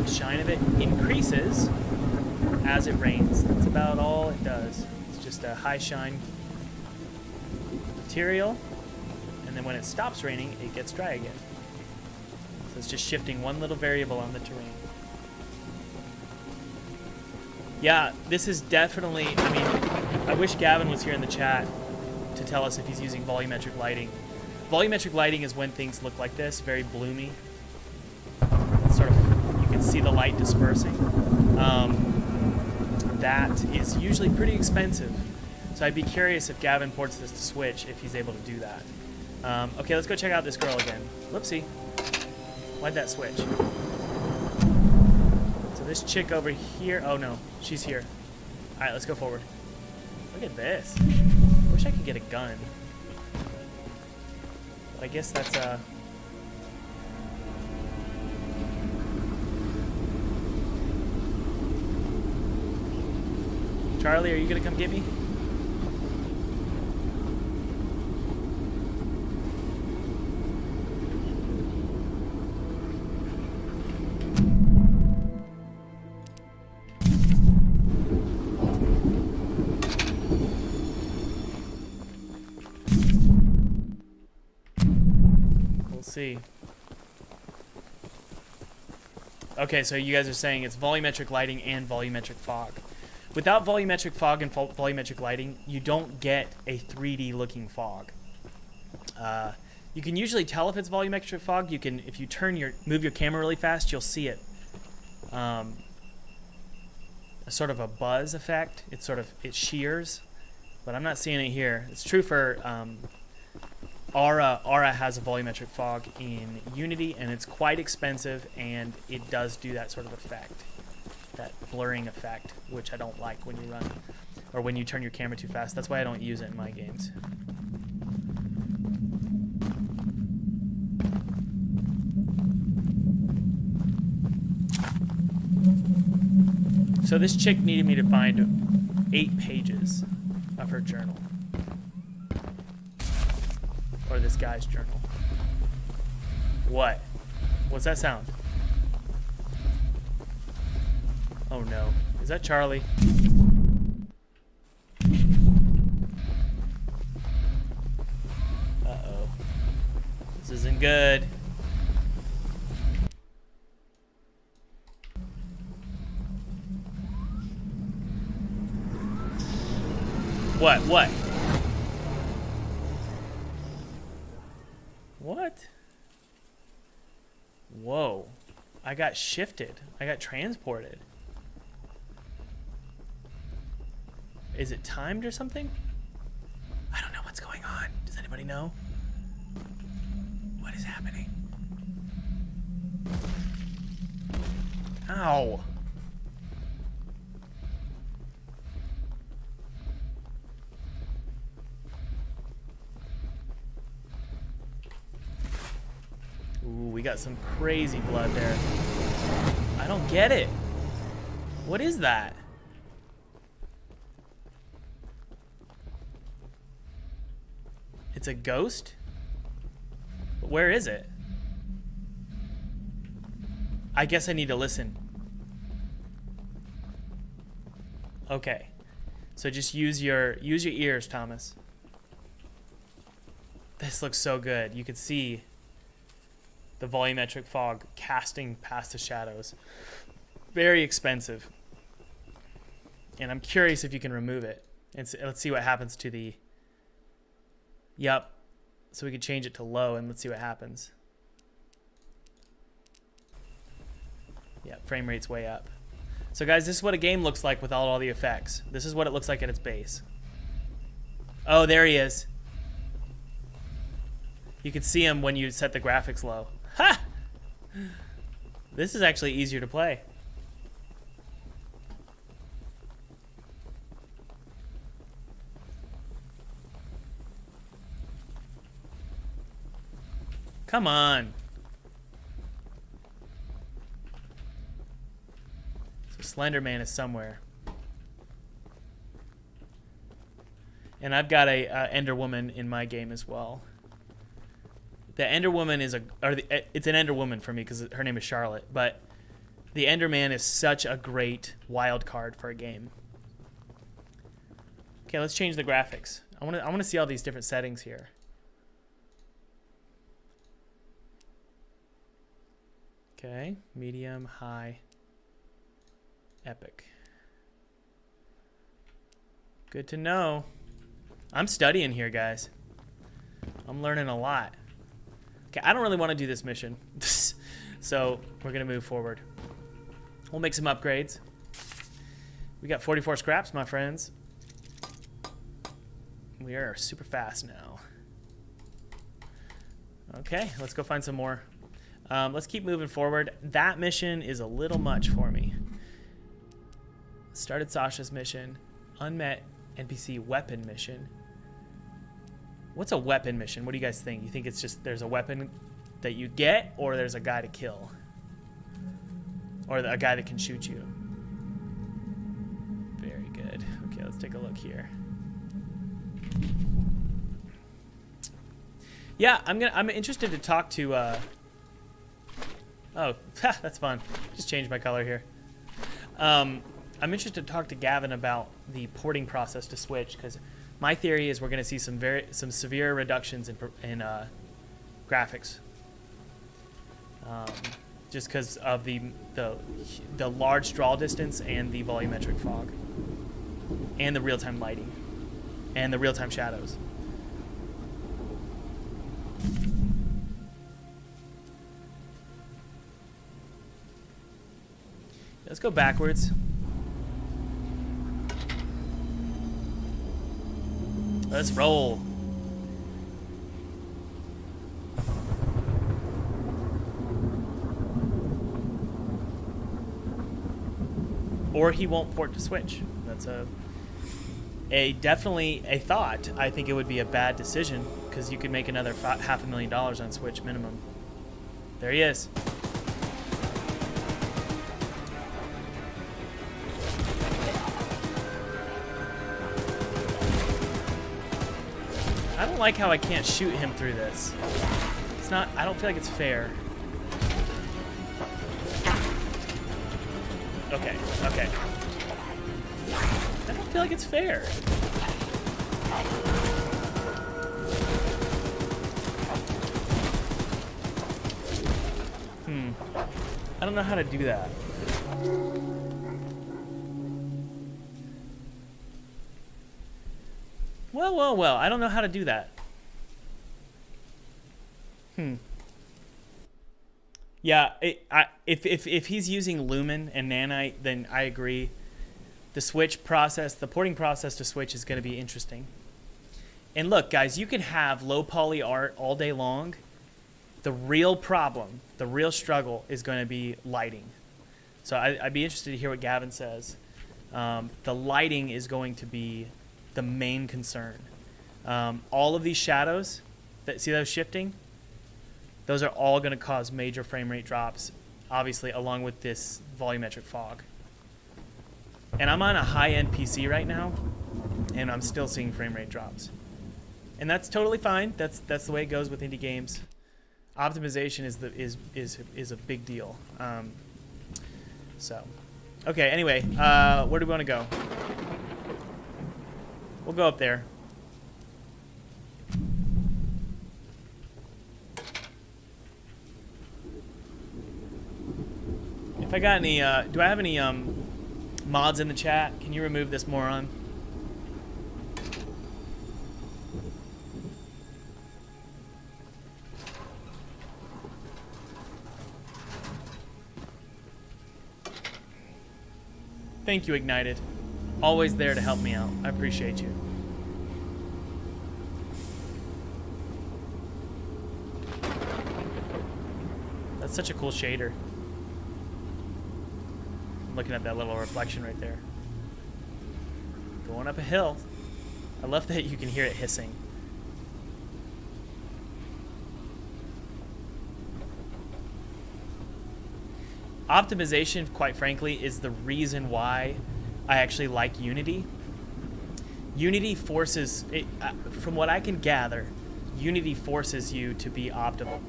shine of it increases as it rains. That's about all it does. It's just a high shine material, and then when it stops raining, it gets dry again. So it's just shifting one little variable on the terrain. Yeah, this is definitely, I mean, I wish Gavin was here in the chat to tell us if he's using volumetric lighting. Volumetric lighting is when things look like this, very bloomy. Sort of, you can see the light dispersing. That is usually pretty expensive. So I'd be curious if Gavin ports this to Switch, if he's able to do that. Okay, let's go check out this girl again. Whoopsie. Why'd that switch? So this chick over here, oh no, she's here. All right, let's go forward. Look at this. I wish I could get a gun. But I guess that's Charlie, are you gonna come get me? We'll see. Okay, so you guys are saying it's volumetric lighting and volumetric fog. Without volumetric fog and volumetric lighting, you don't get a 3D looking fog. You can usually tell if it's volumetric fog. You can, if you move your camera really fast, you'll see it. A sort of a buzz effect. It shears, but I'm not seeing it here. It's true for Aura. Aura has a volumetric fog in Unity, and it's quite expensive, and it does do that sort of effect. That blurring effect, which I don't like when you run or when you turn your camera too fast. That's why I don't use it in my games. So this chick needed me to find 8 pages of her journal. Or this guy's journal. What? What's that sound? Oh no. Is that Charlie? Uh-oh. This isn't good. What? What? What? Whoa. I got shifted. I got transported. Is it timed or something? I don't know what's going on. Does anybody know? What is happening? Ow. Ooh, we got some crazy blood there. I don't get it. What is that? It's a ghost? But where is it? I guess I need to listen. Okay. So just use your ears, Thomas. This looks so good. You can see the volumetric fog casting past the shadows. Very expensive. And I'm curious if you can remove it. Let's see what happens to the Yep. So we could change it to low and let's see what happens. Yeah, frame rate's way up. So guys, this is what a game looks like without all the effects. This is what it looks like at its base. Oh, there he is. You can see him when you set the graphics low. Ha! This is actually easier to play. Come on. So Slender Man is somewhere. And I've got a Ender Woman in my game as well. The Ender Woman is it's an Ender Woman for me because her name is Charlotte. But the Ender Man is such a great wild card for a game. Okay, let's change the graphics. I want to see all these different settings here. Okay, medium, high, epic. Good to know. I'm studying here, guys. I'm learning a lot. Okay, I don't really want to do this mission. So we're going to move forward. We'll make some upgrades. We got 44 scraps, my friends. We are super fast now. Okay, let's go find some more. Let's keep moving forward. That mission is a little much for me. Started Sasha's mission. Unmet NPC weapon mission. What's a weapon mission? What do you guys think? You think it's just there's a weapon that you get, or there's a guy to kill? Or a guy that can shoot you? Very good. Okay, let's take a look here. Yeah, I'm interested to talk to oh, that's fun. Just changed my color here. I'm interested to talk to Gavin about the porting process to Switch, because my theory is we're going to see some severe reductions in graphics, just because of the large draw distance and the volumetric fog, and the real-time lighting, and the real-time shadows. Let's go backwards. Let's roll. Or he won't port to Switch. That's definitely a thought. I think it would be a bad decision because you could make another $500,000 on Switch minimum. There he is. I don't like how I can't shoot him through this. It's not, I don't feel like it's fair. Okay, okay. I don't feel like it's fair. I don't know how to do that. Well, I don't know how to do that. Yeah, if he's using Lumen and Nanite, then I agree. The Switch process, the porting process to Switch is going to be interesting. And look, guys, you can have low poly art all day long. The real problem, the real struggle is going to be lighting. So I'd be interested to hear what Gavin says. The lighting is going to be the main concern. All of these shadows, see those shifting? Those are all going to cause major frame rate drops, obviously, along with this volumetric fog. And I'm on a high-end PC right now, and I'm still seeing frame rate drops. And that's totally fine. That's the way it goes with indie games. Optimization is a big deal. So, okay. Anyway, where do we want to go? We'll go up there. If I got any, do I have any mods in the chat? Can you remove this moron? Thank you, Ignited. Always there to help me out. I appreciate you. That's such a cool shader. I'm looking at that little reflection right there. Going up a hill. I love that you can hear it hissing. Optimization, quite frankly, is the reason why I actually like Unity. Unity forces, from what I can gather, Unity forces you to be optimal.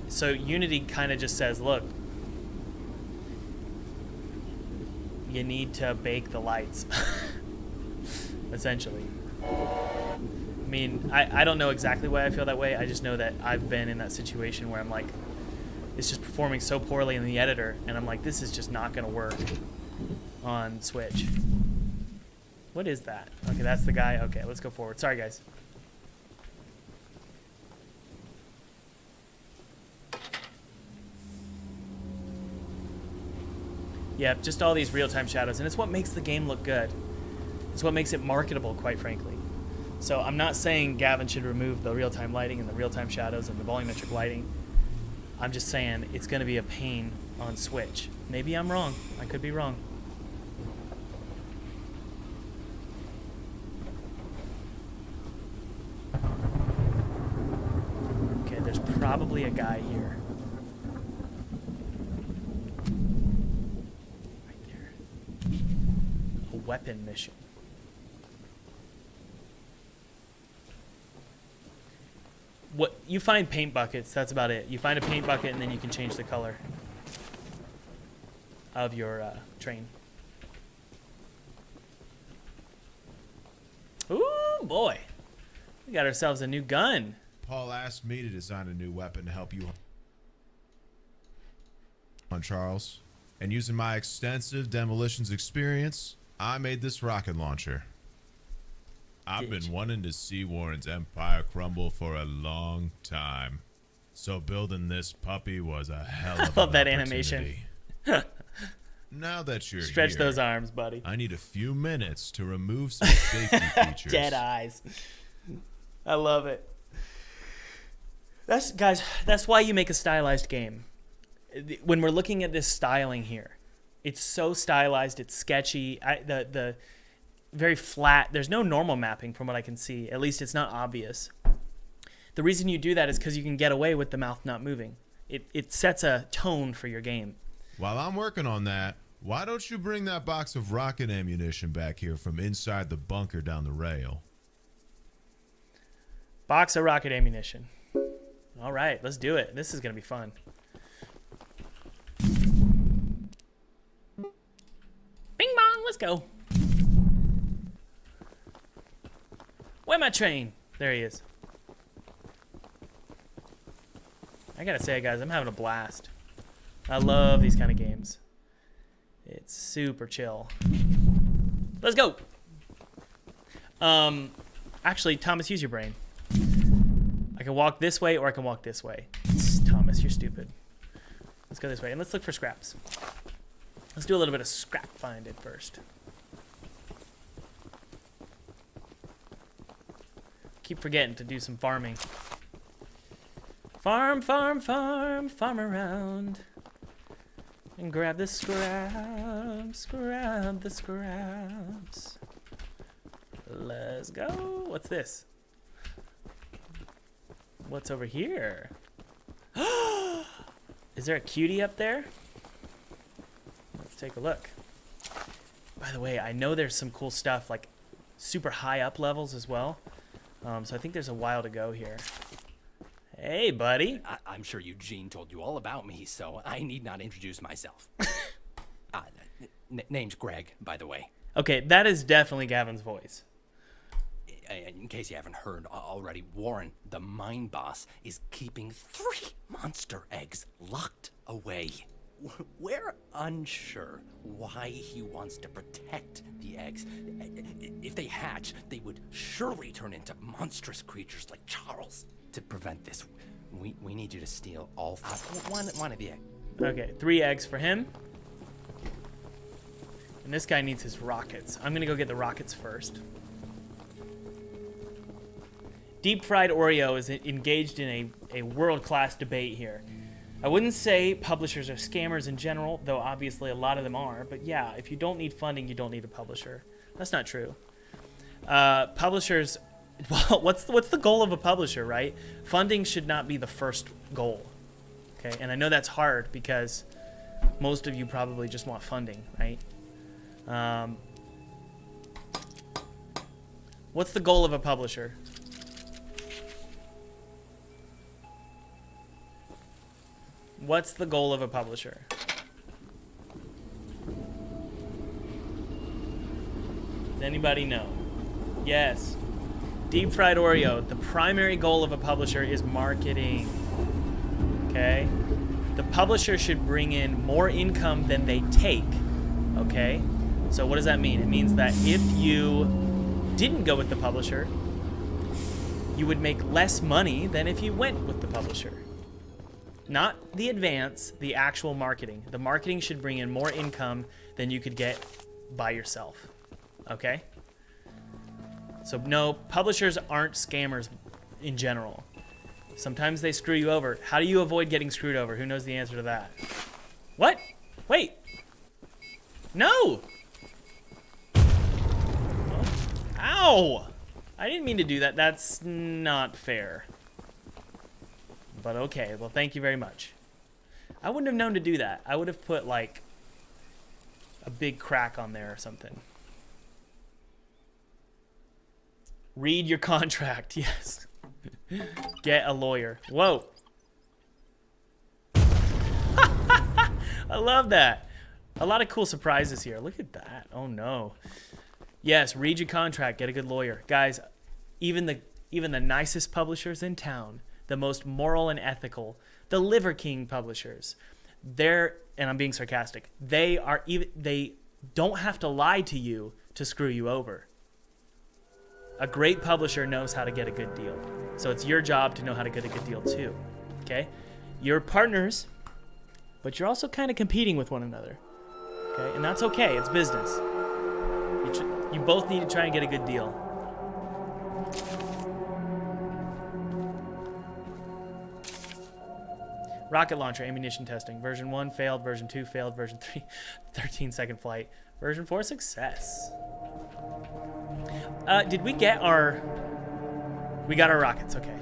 So Unity kind of just says, look, you need to bake the lights, essentially. I mean, I don't know exactly why I feel that way. I just know that I've been in that situation where I'm like, it's just performing so poorly in the editor, and I'm like, this is just not going to work on Switch. What is that? Okay, that's the guy. Okay, let's go forward. Sorry, guys. Yeah, just all these real-time shadows, and it's what makes the game look good. It's what makes it marketable, quite frankly. So I'm not saying Gavin should remove the real-time lighting and the real-time shadows and the volumetric lighting. I'm just saying it's going to be a pain on Switch. Maybe I'm wrong. I could be wrong. Okay, there's probably a guy here. Right there. A weapon mission. What you find paint buckets, that's about it. You find a paint bucket and then you can change the color of your train. Ooh, boy. We got ourselves a new gun. Paul asked me to design a new weapon to help you on Charles. And using my extensive demolitions experience, I made this rocket launcher. I've been wanting to see Warren's empire crumble for a long time. So building this puppy was a hell of an love that opportunity. Now that you're Stretch here, those arms, buddy. I need a few minutes to remove some safety features. Dead eyes. I love it. Guys, that's why you make a stylized game. When we're looking at this styling here, it's so stylized, it's sketchy. The very flat. There's no normal mapping from what I can see. At least it's not obvious. The reason you do that is because you can get away with the mouth not moving. It sets a tone for your game. While I'm working on that, why don't you bring that box of rocket ammunition back here from inside the bunker down the rail? Box of rocket ammunition. All right, let's do it. This is going to be fun. Bing bong, let's go. Where's my train? There he is. I gotta say, guys, I'm having a blast. I love these kind of games. It's super chill. Let's go. Actually, Thomas, use your brain. I can walk this way or I can walk this way. Thomas, you're stupid. Let's go this way and let's look for scraps. Let's do a little bit of scrap finding first. Keep forgetting to do some farming. Farm, farm, farm, farm around. And grab the scraps, grab the scraps. Let's go. What's this? What's over here? Is there a cutie up there? Let's take a look. By the way, I know there's some cool stuff, like super high up levels as well. So I think there's a while to go here. Hey, buddy. I'm sure Eugene told you all about me, so I need not introduce myself. Name's Greg, by the way. Okay, that is definitely Gavin's voice. In case you haven't heard already, Warren, the mine boss, is keeping 3 monster eggs locked away. We're unsure why he wants to protect the eggs. If they hatch, they would surely turn into monstrous creatures like Charles. To prevent this, we need you to steal all one of the eggs. Okay, 3 eggs for him. And this guy needs his rockets. I'm gonna go get the rockets first. Deep Fried Oreo is engaged in a world-class debate here. I wouldn't say publishers are scammers in general, though obviously a lot of them are. But yeah, if you don't need funding, you don't need a publisher. That's not true. Publishers, well, what's the goal of a publisher, right? Funding should not be the first goal. Okay, and I know that's hard because most of you probably just want funding, right? What's the goal of a publisher? What's the goal of a publisher? Does anybody know? Yes. Deep Fried Oreo. The primary goal of a publisher is marketing. Okay? The publisher should bring in more income than they take. Okay? So what does that mean? It means that if you didn't go with the publisher, you would make less money than if you went with the publisher. Not the advance, the actual marketing. The marketing should bring in more income than you could get by yourself. Okay? So no, publishers aren't scammers in general. Sometimes they screw you over. How do you avoid getting screwed over? Who knows the answer to that? What? Wait. No! Ow! I didn't mean to do that. That's not fair. But okay, well, thank you very much. I wouldn't have known to do that. I would have put, like, a big crack on there or something. Read your contract, yes. Get a lawyer. Whoa. I love that. A lot of cool surprises here. Look at that. Oh, no. Yes, read your contract. Get a good lawyer. Guys, even the nicest publishers in town, the most moral and ethical, the Liver King publishers, they're, and I'm being sarcastic, they don't have to lie to you to screw you over. A great publisher knows how to get a good deal. So it's your job to know how to get a good deal too. Okay? You're partners, but you're also kind of competing with one another. Okay? And that's okay. It's business. You both need to try and get a good deal. Rocket launcher ammunition testing. Version 1 failed. Version 2 failed. Version 3, 13-second flight. Version 4 success. Did we get our... We got our rockets. Okay.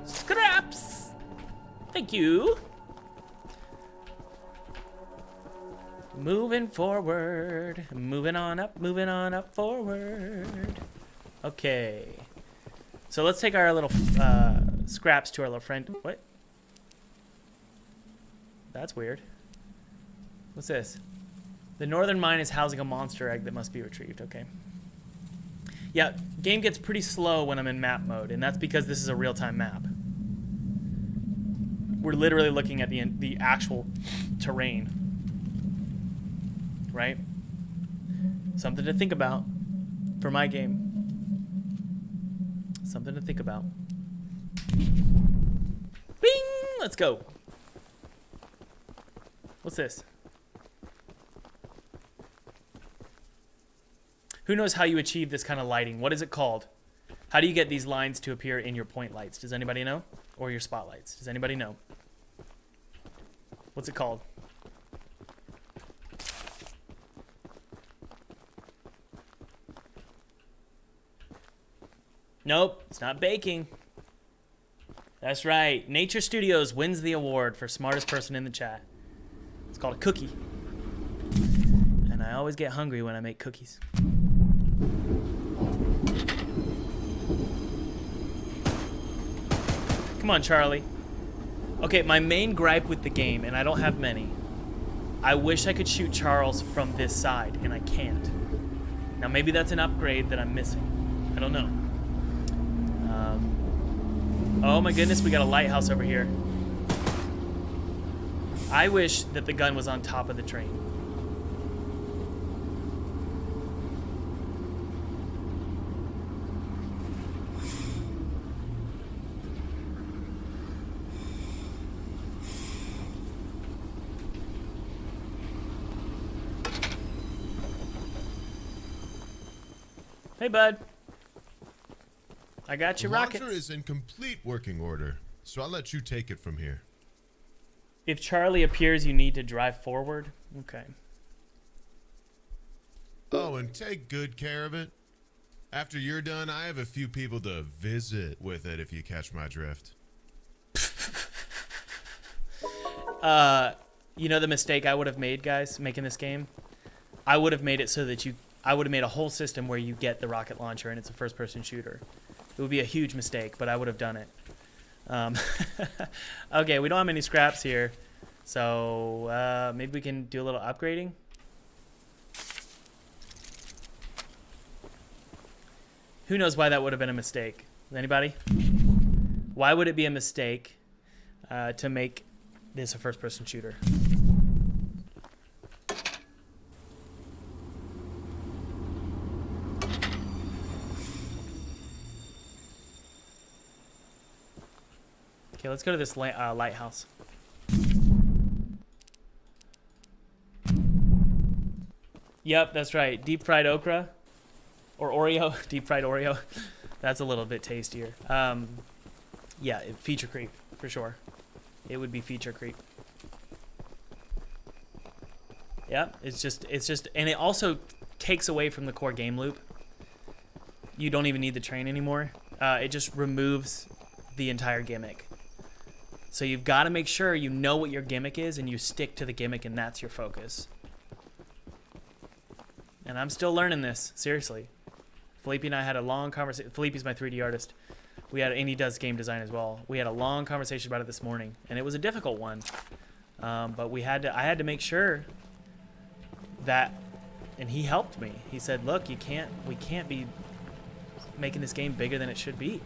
Scraps! Thank you. Moving forward. Moving on up forward. Okay. So let's take our little scraps to our little friend. What? That's weird. What's this? The northern mine is housing a monster egg that must be retrieved. Okay. Yeah, game gets pretty slow when I'm in map mode, and that's because this is a real-time map. We're literally looking at the actual terrain. Right? Something to think about for my game. Something to think about. Bing! Let's go. What's this? Who knows how you achieve this kind of lighting? What is it called? How do you get these lines to appear in your point lights? Does anybody know? Or your spotlights? Does anybody know? What's it called? Nope, it's not baking. That's right. Nature Studios wins the award for smartest person in the chat. It's called a cookie. And I always get hungry when I make cookies. Come on, Charlie. Okay, my main gripe with the game, and I don't have many, I wish I could shoot Charles from this side, and I can't. Now, maybe that's an upgrade that I'm missing. I don't know. Oh my goodness, we got a lighthouse over here. I wish that the gun was on top of the train. Hey, bud. I got The your rockets. launcher is in complete working order, so I'll let you take it from here. If Charlie appears, you need to drive forward. Okay. Oh, and take good care of it. After you're done, I have a few people to visit with it, if you catch my drift. You know the mistake I would have made, guys, making this game? I would have made it so that I would have made a whole system where you get the rocket launcher and it's a first-person shooter. It would be a huge mistake, but I would have done it. Okay, we don't have many scraps here, so maybe we can do a little upgrading. Who knows why that would have been a mistake? Anybody? Why would it be a mistake to make this a first-person shooter? Okay, let's go to this lighthouse. Yep, that's right. Deep fried okra. Or Oreo. Deep fried Oreo. That's a little bit tastier. Yeah, feature creep, for sure. It would be feature creep. Yeah, it's just, and it also takes away from the core game loop. You don't even need the train anymore. It just removes the entire gimmick. So you've got to make sure you know what your gimmick is and you stick to the gimmick, and that's your focus. And I'm still learning this, seriously. Felipe and I had a long conversation. Felipe's my 3D artist. And he does game design as well. We had a long conversation about it this morning, and it was a difficult one. But I had to make sure that, and he helped me. He said, "Look, we can't be making this game bigger than it should be."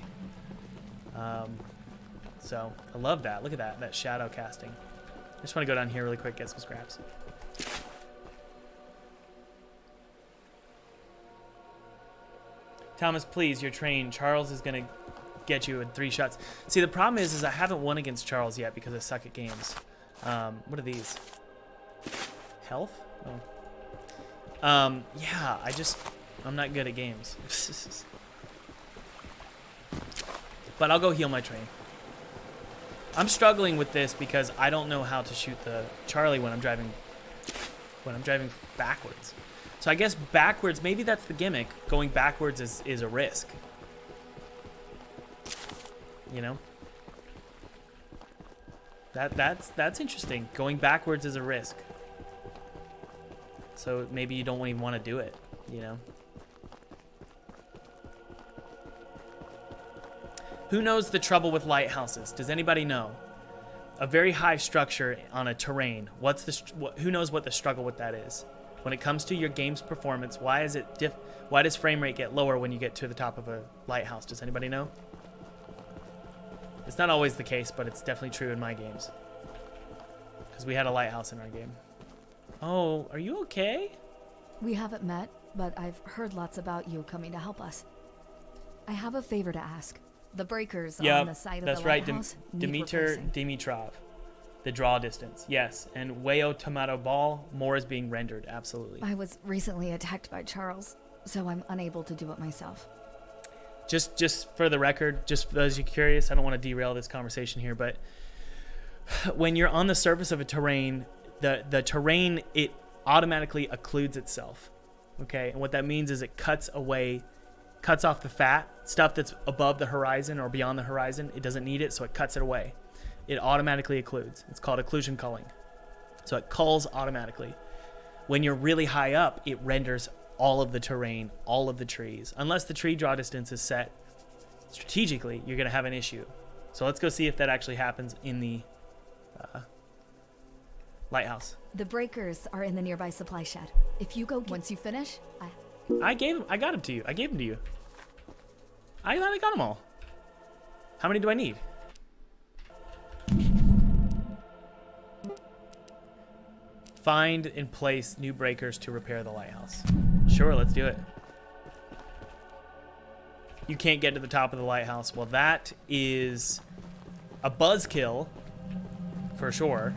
So I love that. Look at that shadow casting. I just want to go down here really quick, get some scraps. Thomas, please, your train. Charles is gonna get you in 3 shots. See, the problem is I haven't won against Charles yet because I suck at games. What are these? Health? Oh. Yeah, I'm not good at games. But I'll go heal my train. I'm struggling with this because I don't know how to shoot the Charlie when I'm driving backwards. So I guess backwards, maybe that's the gimmick. Going backwards is a risk. You know? That's interesting. Going backwards is a risk. So maybe you don't even want to do it, you know? Who knows the trouble with lighthouses? Does anybody know? A very high structure on a terrain. Who knows what the struggle with that is? When it comes to your game's performance, why does frame rate get lower when you get to the top of a lighthouse? Does anybody know? It's not always the case, but it's definitely true in my games. Because we had a lighthouse in our game. Oh, are you okay? We haven't met, but I've heard lots about you coming to help us. I have a favor to ask. The breakers on the side of the lighthouse need replacing. Dimitrov. The draw distance, yes. And Wayo Tomato Ball, more is being rendered, absolutely. I was recently attacked by Charles, so I'm unable to do it myself. Just for the record, just for those of you curious, I don't want to derail this conversation here, but when you're on the surface of a terrain, the terrain, it automatically occludes itself, okay? And what that means is it cuts off the fat, stuff that's above the horizon or beyond the horizon. It doesn't need it, so it cuts it away. It automatically occludes. It's called occlusion culling. So it culls automatically. When you're really high up, it renders all of the terrain, all of the trees. Unless the tree draw distance is set strategically, you're going to have an issue. So let's go see if that actually happens in the lighthouse. The breakers are in the nearby supply shed. If you go once you finish, I got them to you. I gave them to you. I thought I got them all. How many do I need? Find and place new breakers to repair the lighthouse. Sure, let's do it. You can't get to the top of the lighthouse. Well, that is a buzzkill, for sure.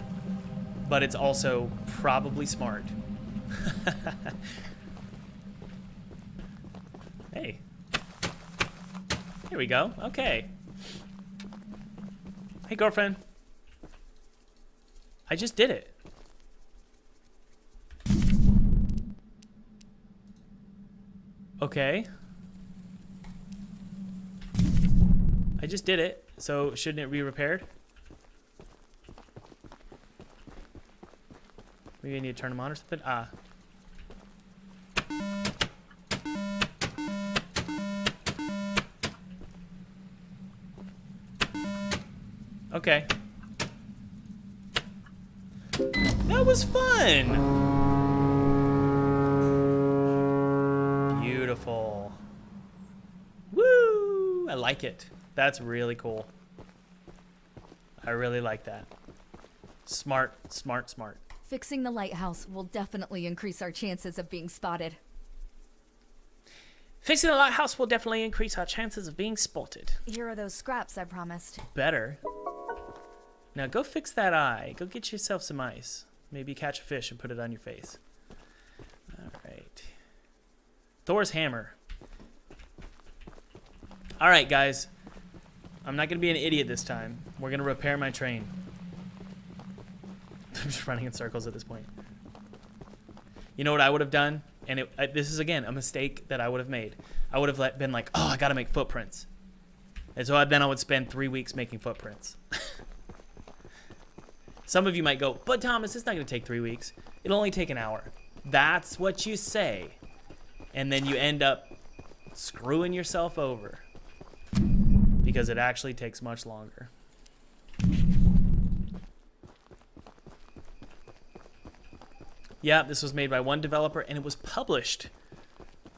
But it's also probably smart. Hey. Here we go. Okay. Hey, girlfriend. I just did it. Okay. I just did it, so shouldn't it be repaired? Maybe I need to turn them on or something? Ah. Okay. That was fun! Beautiful. Woo! I like it. That's really cool. I really like that. Smart, smart, smart. Fixing the lighthouse will definitely increase our chances of being spotted. Fixing the lighthouse will definitely increase our chances of being spotted. Here are those scraps I promised. Better. Now go fix that eye. Go get yourself some ice. Maybe catch a fish and put it on your face. Alright. Thor's hammer. Alright, guys. I'm not going to be an idiot this time. We're going to repair my train. I'm just running in circles at this point. You know what I would have done? And this is, again, a mistake that I would have made. I would have been like, oh, I got to make footprints. And so then I would spend 3 weeks making footprints. Some of you might go, but Thomas, it's not going to take 3 weeks. It'll only take an hour. That's what you say. And then you end up screwing yourself over. Because it actually takes much longer. Yeah, this was made by one developer, and it was published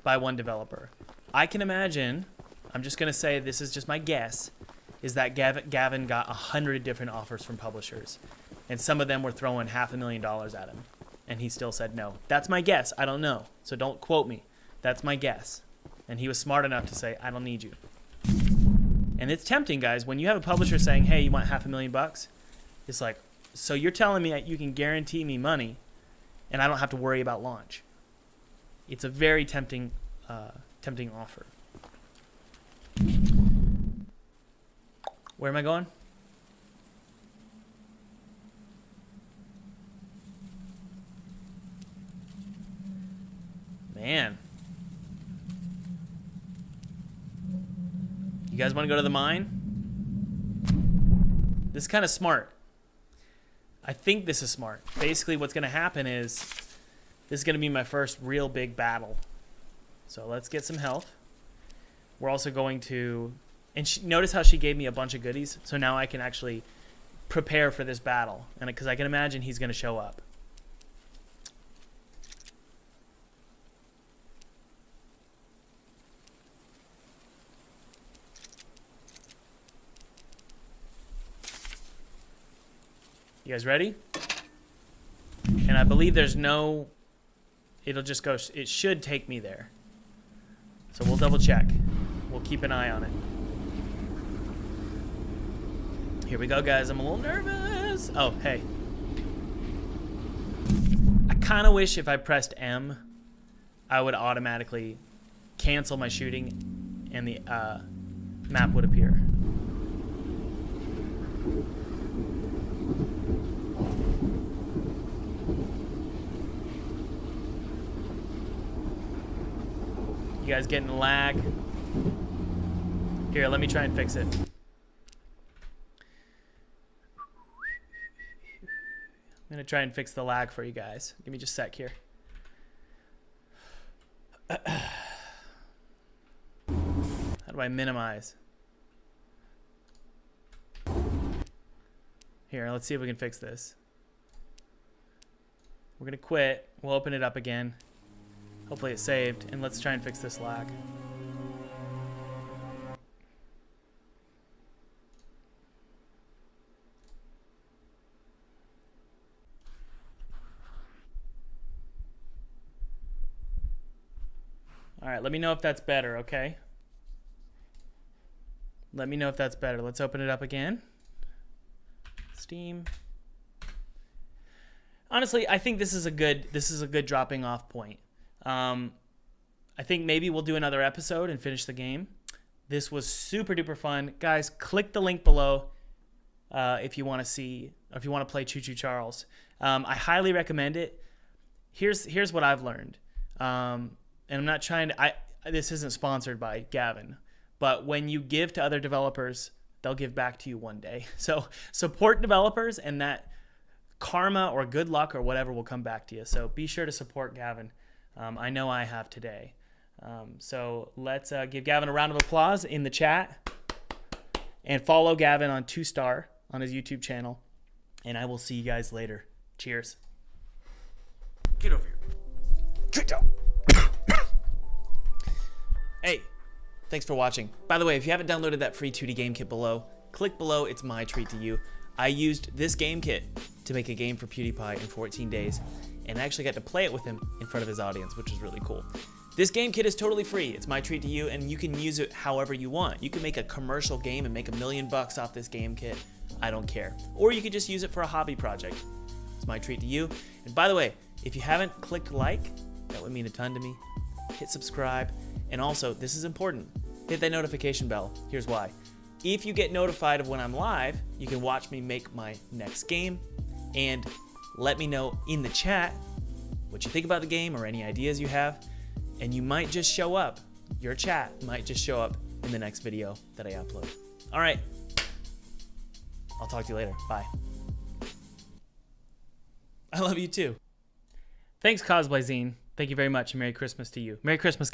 by one developer. I can imagine, I'm just going to say, this is just my guess, is that Gavin got 100 different offers from publishers. And some of them were throwing $500,000 at him. And he still said no. That's my guess. I don't know. So don't quote me. That's my guess. And he was smart enough to say, I don't need you. And it's tempting, guys. When you have a publisher saying, hey, you want $500,000? It's like, so you're telling me that you can guarantee me money and I don't have to worry about launch. It's a very tempting offer. Where am I going? Man. You guys want to go to the mine? This is kind of smart. I think this is smart. Basically, what's going to happen is this is going to be my first real big battle. So let's get some health. We're also going to... And notice how she gave me a bunch of goodies? So now I can actually prepare for this battle. And because I can imagine he's going to show up. You guys ready? And I believe there's no... It'll just go... It should take me there. So we'll double check. We'll keep an eye on it. Here we go, guys. I'm a little nervous. Oh, hey. I kind of wish if I pressed M, I would automatically cancel my shooting and the map would appear. You guys getting lag? Here, let me try and fix it. I'm gonna try and fix the lag for you guys. Give me just a sec here. How do I minimize? Here, let's see if we can fix this. We're gonna quit. We'll open it up again. Hopefully it's saved, and let's try and fix this lag. All right, let me know if that's better, okay? Let me know if that's better. Let's open it up again. Steam. Honestly, I think this is a good dropping off point. I think maybe we'll do another episode and finish the game. This was super duper fun. Guys, click the link below if you want to see, or if you want to play Choo Choo Charles. I highly recommend it. Here's what I've learned. And I'm not trying to, this isn't sponsored by Gavin, but when you give to other developers, they'll give back to you one day. So support developers, and that karma or good luck or whatever will come back to you. So be sure to support Gavin. I know I have today. So let's give Gavin a round of applause in the chat, and follow Gavin on 2star on his YouTube channel. And I will see you guys later. Cheers. Get over here. Get down. Hey, thanks for watching. By the way, if you haven't downloaded that free 2D game kit below, click below. It's my treat to you. I used this game kit to make a game for PewDiePie in 14 days, and I actually got to play it with him in front of his audience, which was really cool. This game kit is totally free. It's my treat to you, and you can use it however you want. You can make a commercial game and make $1 million off this game kit. I don't care. Or you could just use it for a hobby project. It's my treat to you. And by the way, if you haven't clicked like, that would mean a ton to me. Hit subscribe. And also, this is important, hit that notification bell. Here's why. If you get notified of when I'm live, you can watch me make my next game, and let me know in the chat what you think about the game or any ideas you have, and you might just show up. Your chat might just show up in the next video that I upload. All right. I'll talk to you later. Bye. I love you too. Thanks, Cosplay Zine. Thank you very much, and Merry Christmas to you. Merry Christmas, guys.